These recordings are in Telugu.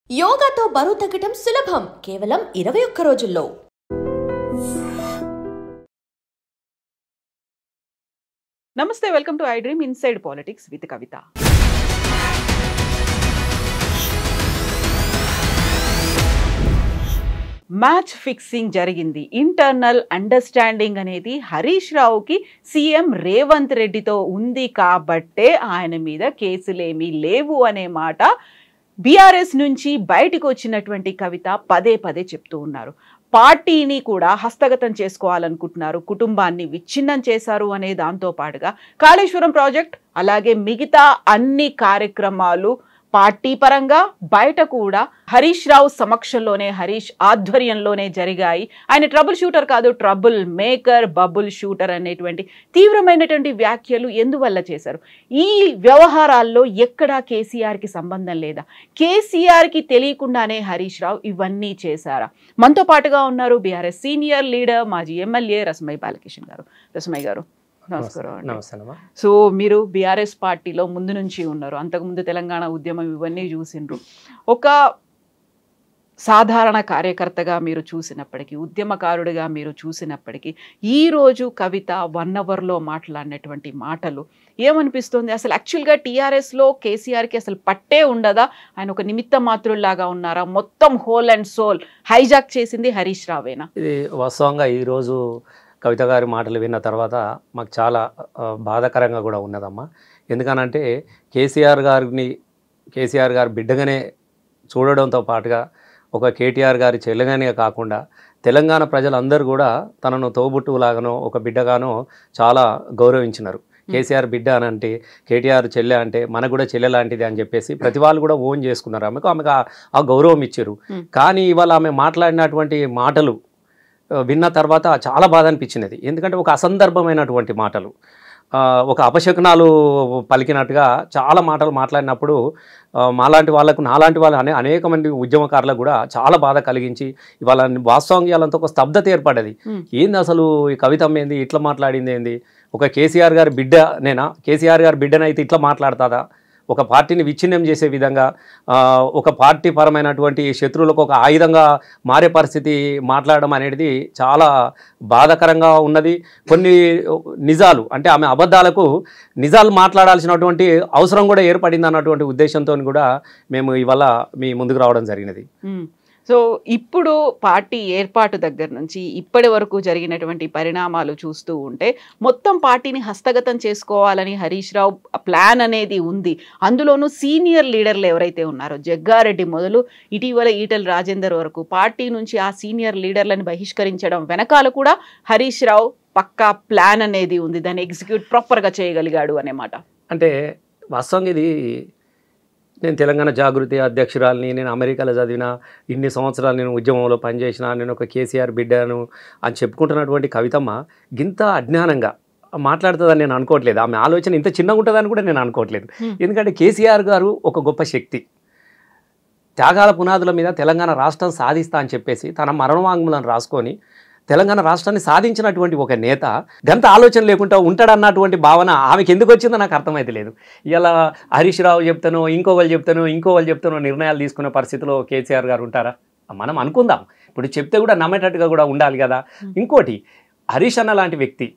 యోగాతో బరువు తగ్గడం సులభం కేవలం 21 రోజుల్లో. నమస్తే, welcome to I dream inside politics with Kavitha. Match fixing జరిగింది. ఇంటర్నల్ అండర్స్టాండింగ్ అనేది హరీష్ రావుకి సీఎం రేవంత్ రెడ్డితో ఉంది కాబట్టే ఆయన మీద కేసులేమీ లేవు అనే మాట బీఆర్ఎస్ నుంచి బయటకు వచ్చినటువంటి కవిత పదే పదే చెప్తూ ఉన్నారు. పార్టీని కూడా హస్తగతం చేసుకోవాలనుకుంటున్నారు, కుటుంబాన్ని విచ్ఛిన్నం చేశారు అనే దాంతో పాటుగా కాళేశ్వరం ప్రాజెక్ట్ అలాగే మిగతా అన్ని కార్యక్రమాలు పార్టీ పరంగా బయట కూడా హరీష్ రావు సమక్షంలోనే, హరీష్ ఆధ్వర్యంలోనే జరిగాయి. ఆయన ట్రబుల్ షూటర్ కాదు, ట్రబుల్ మేకర్, బబుల్ షూటర్ అనేటువంటి తీవ్రమైనటువంటి వ్యాఖ్యలు ఎందువల్ల చేశారు? ఈ వ్యవహారాల్లో ఎక్కడా కేసీఆర్కి సంబంధం లేదా? కేసీఆర్కి తెలియకుండానే హరీష్ రావు ఇవన్నీ చేశారా? మనతో పాటుగా ఉన్నారు బీఆర్ఎస్ సీనియర్ లీడర్, మాజీ ఎమ్మెల్యే రసమై బాలకిషన్ గారు. రసమై గారు నమస్కారం. సో మీరు బీఆర్ఎస్ పార్టీలో ముందు నుంచి ఉన్నారు, అంతకుముందు తెలంగాణ ఉద్యమం ఇవన్నీ చూసిండ్రు. ఒక సాధారణ కార్యకర్తగా మీరు చూసినప్పటికీ, ఉద్యమకారుడిగా మీరు చూసినప్పటికీ, ఈరోజు కవిత 1 అవర్లో మాట్లాడినటువంటి మాటలు ఏమనిపిస్తుంది? అసలు యాక్చువల్గా టీఆర్ఎస్లో కేసీఆర్కి అసలు పట్టే ఉండదా? ఆయన ఒక నిమిత్త మాత్రుల్లాగా ఉన్నారా? మొత్తం హోల్ అండ్ సోల్ హైజాక్ చేసింది హరీష్ రావేనా? ఇది వాస్తవంగా ఈరోజు కవిత గారి మాటలు విన్న తర్వాత మాకు చాలా బాధాకరంగా కూడా ఉన్నదమ్మా. ఎందుకనంటే కేసీఆర్ గారి బిడ్డగానే చూడడంతో పాటుగా ఒక కేటీఆర్ గారి చెల్లెగానే కాకుండా తెలంగాణ ప్రజలందరూ కూడా తనను తోబుట్టులాగానో ఒక బిడ్డగానో చాలా గౌరవించినారు. కేసీఆర్ బిడ్డ అని అంటే, కేటీఆర్ చెల్లె అంటే మనకు కూడా చెల్లె లాంటిది అని చెప్పేసి ప్రతి వాళ్ళు కూడా ఓన్ చేసుకున్నారు. ఆమెకు ఆ గౌరవం ఇచ్చారు. కానీ ఇవాళ ఆమె మాట్లాడినటువంటి మాటలు విన్న తర్వాత చాలా బాధ అనిపించినది. ఎందుకంటే ఒక అసందర్భమైనటువంటి మాటలు, ఒక అపశకునాలు పలికినట్టుగా చాలా మాటలు మాట్లాడినప్పుడు నాలాంటి వాళ్ళు అనేక మంది ఉద్యమకారులకు కూడా చాలా బాధ కలిగించి ఇవాళ వాస్తవంగా ఇవాళంతా ఒక స్తబ్దత ఏర్పడ్డది. ఏంది అసలు ఈ కవితమ్మ ఏంది ఇట్లా మాట్లాడింది? ఏంది ఒక కేసీఆర్ గారి బిడ్డ నేనా? కేసీఆర్ గారి బిడ్డనైతే ఇట్లా మాట్లాడుతుందా? ఒక పార్టీని విచ్ఛిన్నం చేసే విధంగా, ఒక పార్టీ పరమైనటువంటి శత్రువులకు ఒక ఆయుధంగా మారే పరిస్థితి మాట్లాడడం అనేది చాలా బాధాకరంగా ఉన్నది. కొన్ని నిజాలు అంటే ఆమె అబద్ధాలకు నిజాలు మాట్లాడాల్సినటువంటి అవసరం కూడా ఏర్పడింది అన్నటువంటి ఉద్దేశంతో కూడా మేము ఇవాళ మీ ముందుకు రావడం జరిగినది. సో ఇప్పుడు పార్టీ ఏర్పాటు దగ్గర నుంచి ఇప్పటి వరకు జరిగినటువంటి పరిణామాలు చూస్తూ ఉంటే మొత్తం పార్టీని హస్తగతం చేసుకోవాలని హరీష్ రావు ప్లాన్ అనేది ఉంది. అందులోనూ సీనియర్ లీడర్లు ఎవరైతే ఉన్నారో, జగ్గారెడ్డి మొదలు ఇటీవల ఈటెల రాజేందర్ వరకు పార్టీ నుంచి ఆ సీనియర్ లీడర్లను బహిష్కరించడం వెనకాల కూడా హరీష్ రావు పక్కా ప్లాన్ అనేది ఉంది. దాన్ని ఎగ్జిక్యూట్ ప్రాపర్గా చేయగలిగాడు అనే మాట. అంటే వాస్తవంగా ఇది నేను తెలంగాణ జాగృతి అధ్యక్షురాలని, నేను అమెరికాలో చదివిన, ఇన్ని సంవత్సరాలు నేను ఉద్యమంలో పనిచేసిన, నేను ఒక కేసీఆర్ బిడ్డను అని చెప్పుకుంటున్నటువంటి కవితమ్మ గింత అజ్ఞానంగా మాట్లాడుతుందని నేను అనుకోవట్లేదు. ఆమె ఆలోచన ఇంత చిన్నగా ఉంటుందని కూడా నేను అనుకోవట్లేదు. ఎందుకంటే కేసీఆర్ గారు ఒక గొప్ప శక్తి, త్యాగాల పునాదుల మీద తెలంగాణ రాష్ట్రం సాధిస్తా అని చెప్పేసి తన మరణవాంగ్మూలను రాసుకొని తెలంగాణ రాష్ట్రాన్ని సాధించినటువంటి ఒక నేత గంత ఆలోచన లేకుండా ఉంటాడన్నటువంటి భావన ఆమెకి ఎందుకు వచ్చిందో నాకు అర్థమైతే లేదు. ఇలా హరీష్ రావు చెప్తాను, ఇంకో వాళ్ళు చెప్తాను నిర్ణయాలు తీసుకునే పరిస్థితిలో కేసీఆర్ గారు ఉంటారా? మనం అనుకుందాం. ఇప్పుడు చెప్తే కూడా నమ్మేటట్టుగా కూడా ఉండాలి కదా. ఇంకోటి, హరీష్ అన్న లాంటి వ్యక్తి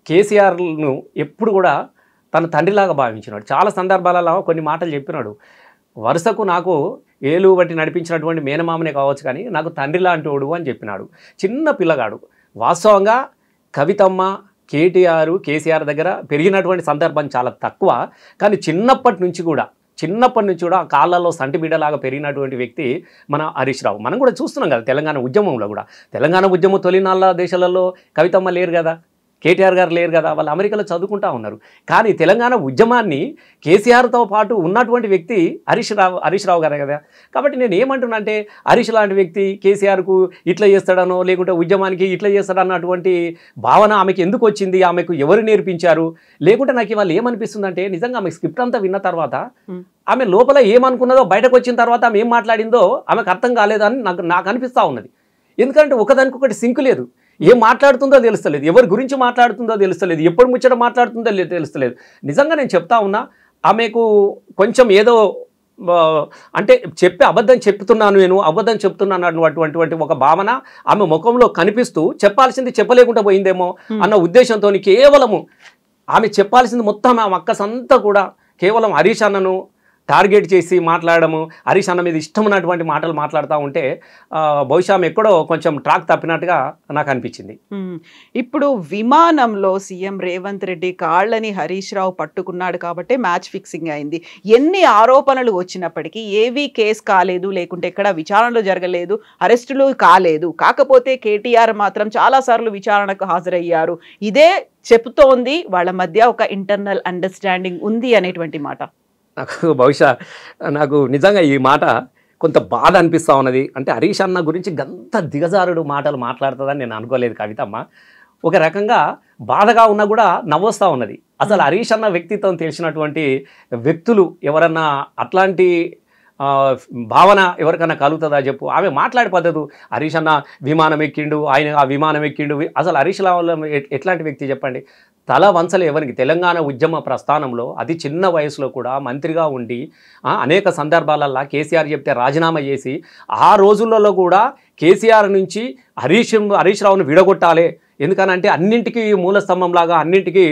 కేసీఆర్ను ఎప్పుడు కూడా తన తండ్రిలాగా భావించినాడు. చాలా సందర్భాలలో కొన్ని మాటలు చెప్పినాడు. వరుసకు నాకు ఏలు బట్టి నడిపించినటువంటి మేనమామనే కావచ్చు కానీ నాకు తండ్రి లాంటోడు అని చెప్పినాడు. చిన్న పిల్లగాడు. వాస్తవంగా కవితమ్మ కేసీఆర్ దగ్గర పెరిగినటువంటి సందర్భం చాలా తక్కువ. కానీ చిన్నప్పటి నుంచి కూడా కాళ్ళల్లో సంటి బిడ్డలాగా పెరిగినటువంటి వ్యక్తి మన హరీష్ రావు. మనం కూడా చూస్తున్నాం కదా తెలంగాణ ఉద్యమంలో కూడా. తెలంగాణ ఉద్యమం తొలినాళ్ళ దేశాలలో కవితమ్మ లేరు కదా, కేటీఆర్ గారు లేరు కదా, వాళ్ళు అమెరికాలో చదువుకుంటా ఉన్నారు. కానీ తెలంగాణ ఉద్యమాన్ని కేసీఆర్తో పాటు ఉన్నటువంటి వ్యక్తి హరీష్ రావు గారే కదా. కాబట్టి నేను ఏమంటున్నా అంటే హరీష్ లాంటి వ్యక్తి కేసీఆర్కు ఇట్లా చేస్తాడనో లేకుంటే ఉద్యమానికి ఇట్లా చేస్తాడన్నటువంటి భావన ఆమెకు ఎందుకు వచ్చింది? ఆమెకు ఎవరు నేర్పించారు? లేకుంటే నాకు ఇవాళ ఏమనిపిస్తుందంటే నిజంగా ఆమె స్క్రిప్ట్ అంతా విన్న తర్వాత ఆమె లోపల ఏమనుకున్నదో బయటకు వచ్చిన తర్వాత ఆమె ఏం మాట్లాడిందో ఆమెకు అర్థం కాలేదని నాకు అనిపిస్తూ ఉన్నది. ఎందుకంటే ఒకదానికొకటి సింక్ లేదు. ఏం మాట్లాడుతుందో తెలుస్తలేదు, ఎవరి గురించి మాట్లాడుతుందో తెలుస్తలేదు, ఎప్పుడు ముచ్చట మాట్లాడుతుందో తెలుస్తలేదు. నిజంగా నేను చెప్తా ఉన్నా, ఆమెకు కొంచెం ఏదో అంటే అబద్ధం చెప్తున్నాను, నేను అబద్ధం చెప్తున్నాను అటువంటి ఒక భావన ఆమె ముఖంలో కనిపిస్తూ చెప్పాల్సింది చెప్పలేకుండా పోయిందేమో అన్న ఉద్దేశంతో కేవలము ఆమె చెప్పాల్సింది మొత్తం ఆమె అక్కసంతా కూడా కేవలం హరీష్ అన్నను టార్గెట్ చేసి మాట్లాడము, హరీష్ అన్న మీద ఇష్టమైనటువంటి మాటలు మాట్లాడుతూ ఉంటే బహుశా ఆమె ఎక్కడో కొంచెం ట్రాక్ తప్పినట్టుగా నాకు అనిపించింది. ఇప్పుడు విమానంలో సీఎం రేవంత్ రెడ్డి కాళ్ళని హరీష్ రావు పట్టుకున్నాడు కాబట్టి మ్యాచ్ ఫిక్సింగ్ అయింది. ఎన్ని ఆరోపణలు వచ్చినప్పటికీ ఏవీ కేసు కాలేదు, లేకుంటే ఎక్కడ విచారణలు జరగలేదు, అరెస్టులు కాలేదు. కాకపోతే కేటీఆర్ మాత్రం చాలాసార్లు విచారణకు హాజరయ్యారు. ఇదే చెప్తోంది వాళ్ళ మధ్య ఒక ఇంటర్నల్ అండర్స్టాండింగ్ ఉంది అనేటువంటి మాట. నాకు నిజంగా ఈ మాట కొంత బాధ అనిపిస్తూ ఉన్నది. అంటే హరీష్ అన్న గురించి గంత దిగజారుడు మాటలు మాట్లాడుతుందని నేను అనుకోలేదు కవితమ్మ. ఒక రకంగా బాధగా ఉన్నా కూడా నవ్వొస్తూ ఉన్నది. అసలు హరీష్ అన్న వ్యక్తిత్వం తెలిసినటువంటి వ్యక్తులు ఎవరన్నా అట్లాంటి భావన ఎవరికన్నా కలుగుతుందా చెప్పు. ఆమె మాట్లాడే పద్ధతి, హరీష్ అన్న విమానం ఎక్కిండు, ఆయన ఆ విమానం ఎక్కిండు. అసలు హరీష్ రావు ఎట్లాంటి వ్యక్తి చెప్పండి? తల వంచలే ఎవరికి. తెలంగాణ ఉద్యమ ప్రస్థానంలో అతి చిన్న వయసులో కూడా మంత్రిగా ఉండి అనేక సందర్భాలల్లో కేసీఆర్ చెప్తే రాజీనామా చేసి ఆ రోజులలో కూడా కేసీఆర్ నుంచి హరీష్ రావును విడగొట్టాలి, ఎందుకనంటే అన్నింటికీ మూల స్తంభంలాగా అన్నింటికీ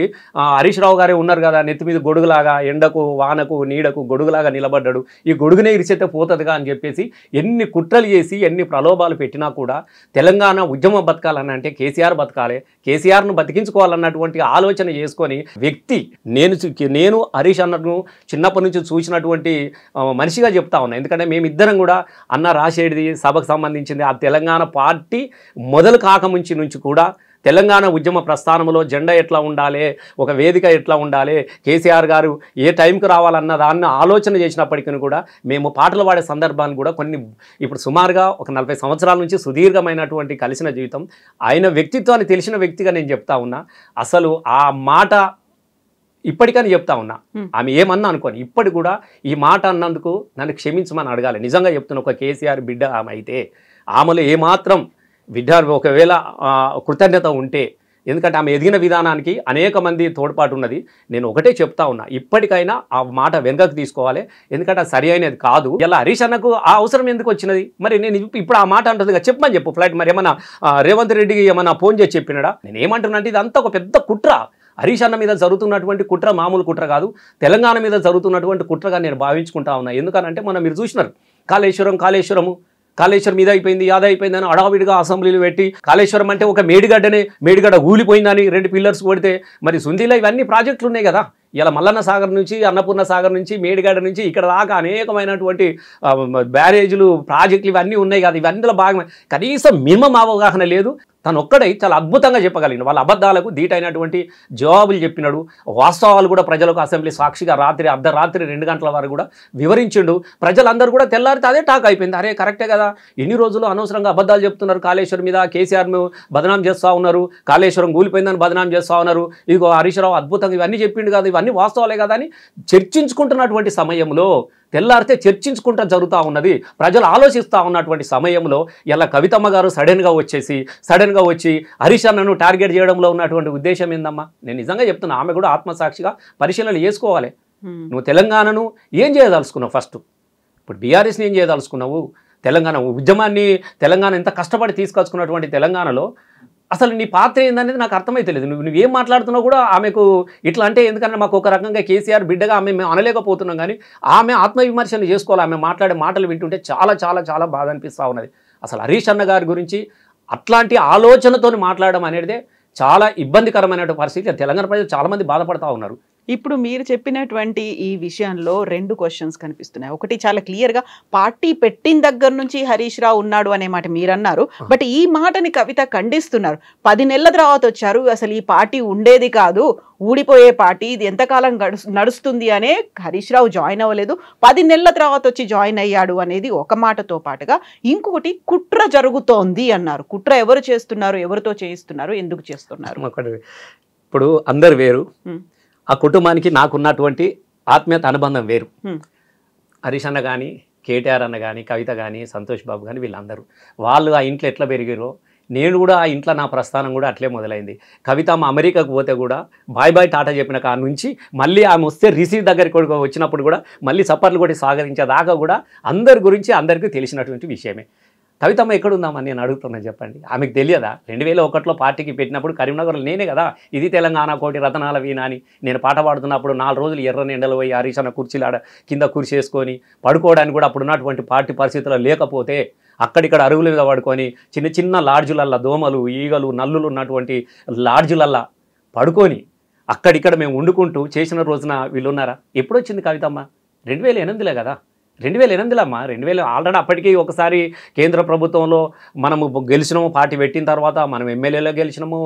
హరీష్ రావు గారే ఉన్నారు కదా, నెత్తి మీద గొడుగులాగా, ఎండకు వానకు నీడకు గొడుగులాగా నిలబడ్డాడు, ఈ గొడుగునే ఇరిచేస్తే పోతుందిగా అని చెప్పేసి ఎన్ని కుట్రలు చేసి ఎన్ని ప్రలోభాలు పెట్టినా కూడా తెలంగాణ ఉద్యమం బతకాలని అంటే కేసీఆర్ బతకాలి, కేసీఆర్ను బతికించుకోవాలన్నటువంటి ఆలోచన చేసుకొని వ్యక్తి నేను హరీష్ అన్నను చిన్నప్పటి నుంచి చూసినటువంటి మనిషిగా చెప్తా ఉన్నా. ఎందుకంటే మేమిద్దరం కూడా అన్న రాసేది సభకు సంబంధించింది ఆ తెలంగాణ పార్టీ మొదలు కాకముంచి నుంచి కూడా తెలంగాణ ఉద్యమ ప్రస్థానంలో జెండా ఎట్లా ఉండాలి, ఒక వేదిక ఎట్లా ఉండాలి, కేసీఆర్ గారు ఏ టైంకి రావాలన్న దాన్ని ఆలోచన చేసినప్పటికీ కూడా మేము పాటలు పాడే సందర్భాన్ని కూడా ఇప్పుడు సుమారుగా ఒక 40 సంవత్సరాల నుంచి సుదీర్ఘమైనటువంటి కలిసిన జీవితం, ఆయన వ్యక్తిత్వాన్ని తెలిసిన వ్యక్తిగా నేను చెప్తా ఉన్నా. అసలు ఆ మాట ఇప్పటికని చెప్తా ఉన్నా, ఆమె ఏమన్నా అనుకోని ఇప్పటి కూడా ఈ మాట అన్నందుకు నన్ను క్షమించమని అడగాలి. నిజంగా చెప్తున్న ఒక కేసీఆర్ బిడ్డ ఆమె అయితే ఆమెలో ఏమాత్రం ఒకవేళ కృతజ్ఞత ఉంటే, ఎందుకంటే ఆమె ఎదిగిన విధానానికి అనేక మంది తోడ్పాటు ఉన్నది. నేను ఒకటే చెప్తా ఉన్నా, ఇప్పటికైనా ఆ మాట వెనుకకు తీసుకోవాలి, ఎందుకంటే అది సరి అయినది కాదు. ఇలా హరీష్ అన్నకు ఆ అవసరం ఎందుకు వచ్చినది? మరి నేను ఇప్పుడు ఆ మాట అంటుందిగా చెప్పమని చెప్పు ఫ్లైట్. మరి ఏమన్నా రేవంత్ రెడ్డికి ఏమన్నా ఫోన్ చేసి చెప్పినాడా? నేను ఏమంటున్నా అంటే ఇదంతా ఒక పెద్ద కుట్ర. హరీష్ అన్న మీద జరుగుతున్నటువంటి కుట్ర మామూలు కుట్ర కాదు, తెలంగాణ మీద జరుగుతున్నటువంటి కుట్రగా నేను భావించుకుంటా ఉన్నా. ఎందుకనంటే మనం మీరు చూసినారు కాళేశ్వరం మీద అయిపోయింది, యాద అయిపోయిందని అడావిడిగా అసెంబ్లీలు పెట్టి, కాళేశ్వరం అంటే ఒక మేడిగడ్డ ఊలిపోయిందని 2 పిల్లర్స్ కొడితే, మరి సుందీలో ఇవన్నీ ప్రాజెక్టులు ఉన్నాయి కదా. ఇలా మల్లన్న సాగర్ నుంచి, అన్నపూర్ణ సాగర్ నుంచి, మేడిగడ్డ నుంచి ఇక్కడ దాకా అనేకమైనటువంటి బ్యారేజీలు, ప్రాజెక్టులు ఇవన్నీ ఉన్నాయి కదా. ఇవన్నీలో భాగమే. కనీసం మినిమం అవగాహన లేదు. తను ఒక్కడై చాలా అద్భుతంగా చెప్పగలిగిన వాళ్ళ అబద్ధాలకు ధీటైనటువంటి జవాబులు చెప్పినాడు. వాస్తవాలు కూడా ప్రజలకు అసెంబ్లీ సాక్షిగా అర్ధరాత్రి 2 గంటల వరకు కూడా వివరించిండు. ప్రజలందరూ కూడా తెల్లారితే అదే టాక్ అయిపోయింది. అరే కరెక్టే కదా, ఎన్ని రోజులు అనవసరంగా అబద్ధాలు చెప్తున్నారు కాళేశ్వరం మీద, కేసీఆర్ను బదనాం చేస్తూ ఉన్నారు, కాళేశ్వరం కూలిపోయిందని బదనాం చేస్తూ ఉన్నారు, ఇదిగో హరీష్ రావు అద్భుతంగా ఇవన్నీ చెప్పిండు కదా, ఇవన్నీ వాస్తవాలే కదా అని చర్చించుకుంటున్నటువంటి సమయంలో, తెల్లారితే చర్చించుకుంటూ జరుగుతూ ఉన్నది, ప్రజలు ఆలోచిస్తూ ఉన్నటువంటి సమయంలో ఇలా కవితమ్మ గారు సడన్గా వచ్చి హరీష్ అన్నను టార్గెట్ చేయడంలో ఉన్నటువంటి ఉద్దేశం ఏందమ్మా? నేను నిజంగా చెప్తున్నా, ఆమె కూడా ఆత్మసాక్షిగా పరిశీలన చేసుకోవాలి. నువ్వు తెలంగాణను ఏం చేయదలుచుకున్నావు? ఫస్ట్ ఇప్పుడు బీఆర్ఎస్ని ఏం చేయదలుచుకున్నావు? తెలంగాణ ఉద్యమాన్ని, తెలంగాణ ఎంత కష్టపడి తీసుకొచ్చుకున్నటువంటి తెలంగాణలో అసలు నీ పాత్ర ఏందనేది నాకు అర్థమైతలేదు. నువ్వేం మాట్లాడుతున్నావు కూడా ఆమెకు ఇట్లా అంటే, ఎందుకంటే మాకు ఒక రకంగా కేసీఆర్ బిడ్డగా మేము అనలేకపోతున్నాం, కానీ ఆమె ఆత్మవిమర్శన చేసుకోవాలి. ఆమె మాట్లాడే మాటలు వింటుంటే చాలా చాలా చాలా బాధ అనిపిస్తూ ఉన్నది. అసలు హరీష్ అన్న గారి గురించి అట్లాంటి ఆలోచనతో మాట్లాడడం అనేది చాలా ఇబ్బందికరమైన పరిస్థితి. తెలంగాణ ప్రజలు చాలామంది బాధపడతా ఉన్నారు. ఇప్పుడు మీరు చెప్పినటువంటి ఈ విషయంలో 2 క్వశ్చన్స్ కనిపిస్తున్నాయి. ఒకటి, చాలా క్లియర్గా పార్టీ పెట్టిన దగ్గర నుంచి హరీష్ రావు ఉన్నాడు అనే మాట మీరు అన్నారు. బట్ ఈ మాటని కవిత ఖండిస్తున్నారు. 10 నెలల తర్వాత వచ్చారు, అసలు ఈ పార్టీ ఉండేది కాదు, ఊడిపోయే పార్టీ, ఇది ఎంతకాలం నడుస్తుంది అనే హరీష్ రావు జాయిన్ అవ్వలేదు, 10 నెలల తర్వాత వచ్చి జాయిన్ అయ్యాడు అనేది ఒక మాటతో పాటుగా ఇంకొకటి, కుట్ర జరుగుతోంది అన్నారు. కుట్ర ఎవరు చేస్తున్నారు, ఎవరితో చేయిస్తున్నారు, ఎందుకు చేస్తున్నారు? ఇప్పుడు అందరు వేరు, ఆ కుటుంబానికి నాకున్నటువంటి ఆత్మీయత అనుబంధం వేరు. హరీష్ అన్న కానీ, కేటీఆర్ అన్న కానీ, కవిత కానీ, సంతోష్ బాబు కానీ, వీళ్ళందరూ వాళ్ళు ఆ ఇంట్లో ఎట్లా పెరిగారో, నేను కూడా ఆ ఇంట్లో నా ప్రస్థానం కూడా అట్లే మొదలైంది. కవితమ్మ అమెరికాకు పోతే కూడా బాయ్ బాయ్ టాటా చెప్పిన కాడ నుంచి మళ్ళీ ఆమె వస్తే రిసీవ్ దగ్గరికి వచ్చినప్పుడు కూడా మళ్ళీ సపర్లు కొట్టి సాగరించేదాకా కూడా అందరి గురించి అందరికీ తెలిసినటువంటి విషయమే. కవితమ్మ ఎక్కడుందామని నేను అడుగుతున్నాను చెప్పండి. ఆమెకు తెలియదా? 2001లో పార్టీకి పెట్టినప్పుడు కరీంనగర్లో నేనే కదా ఇది తెలంగాణ కోటి రతనాల వీణ అని నేను పాట పాడుతున్నప్పుడు 4 రోజులు ఎర్రని ఎండలు పోయి హరీష్ అన్న కుర్చీలాడ కింద కుర్చీ వేసుకొని పడుకోవడానికి కూడా అప్పుడు ఉన్నటువంటి పార్టీ పరిస్థితుల్లో లేకపోతే అక్కడిక్కడ అరుగుల మీద పడుకొని చిన్న చిన్న లాడ్జులల్లా దోమలు ఈగలు నల్లులు ఉన్నటువంటి లాడ్జులల్లా పడుకొని అక్కడిక్కడ మేము వండుకుంటూ చేసిన రోజున వీళ్ళు ఉన్నారా? ఎప్పుడు వచ్చింది కవితమ్మ? 2008లో కదా. 2008లో అమ్మా. 2000 ఆల్రెడీ అప్పటికీ ఒకసారి కేంద్ర ప్రభుత్వంలో మనము గెలిచినాము, పార్టీ పెట్టిన తర్వాత మనం ఎమ్మెల్యేలో గెలిచినాము,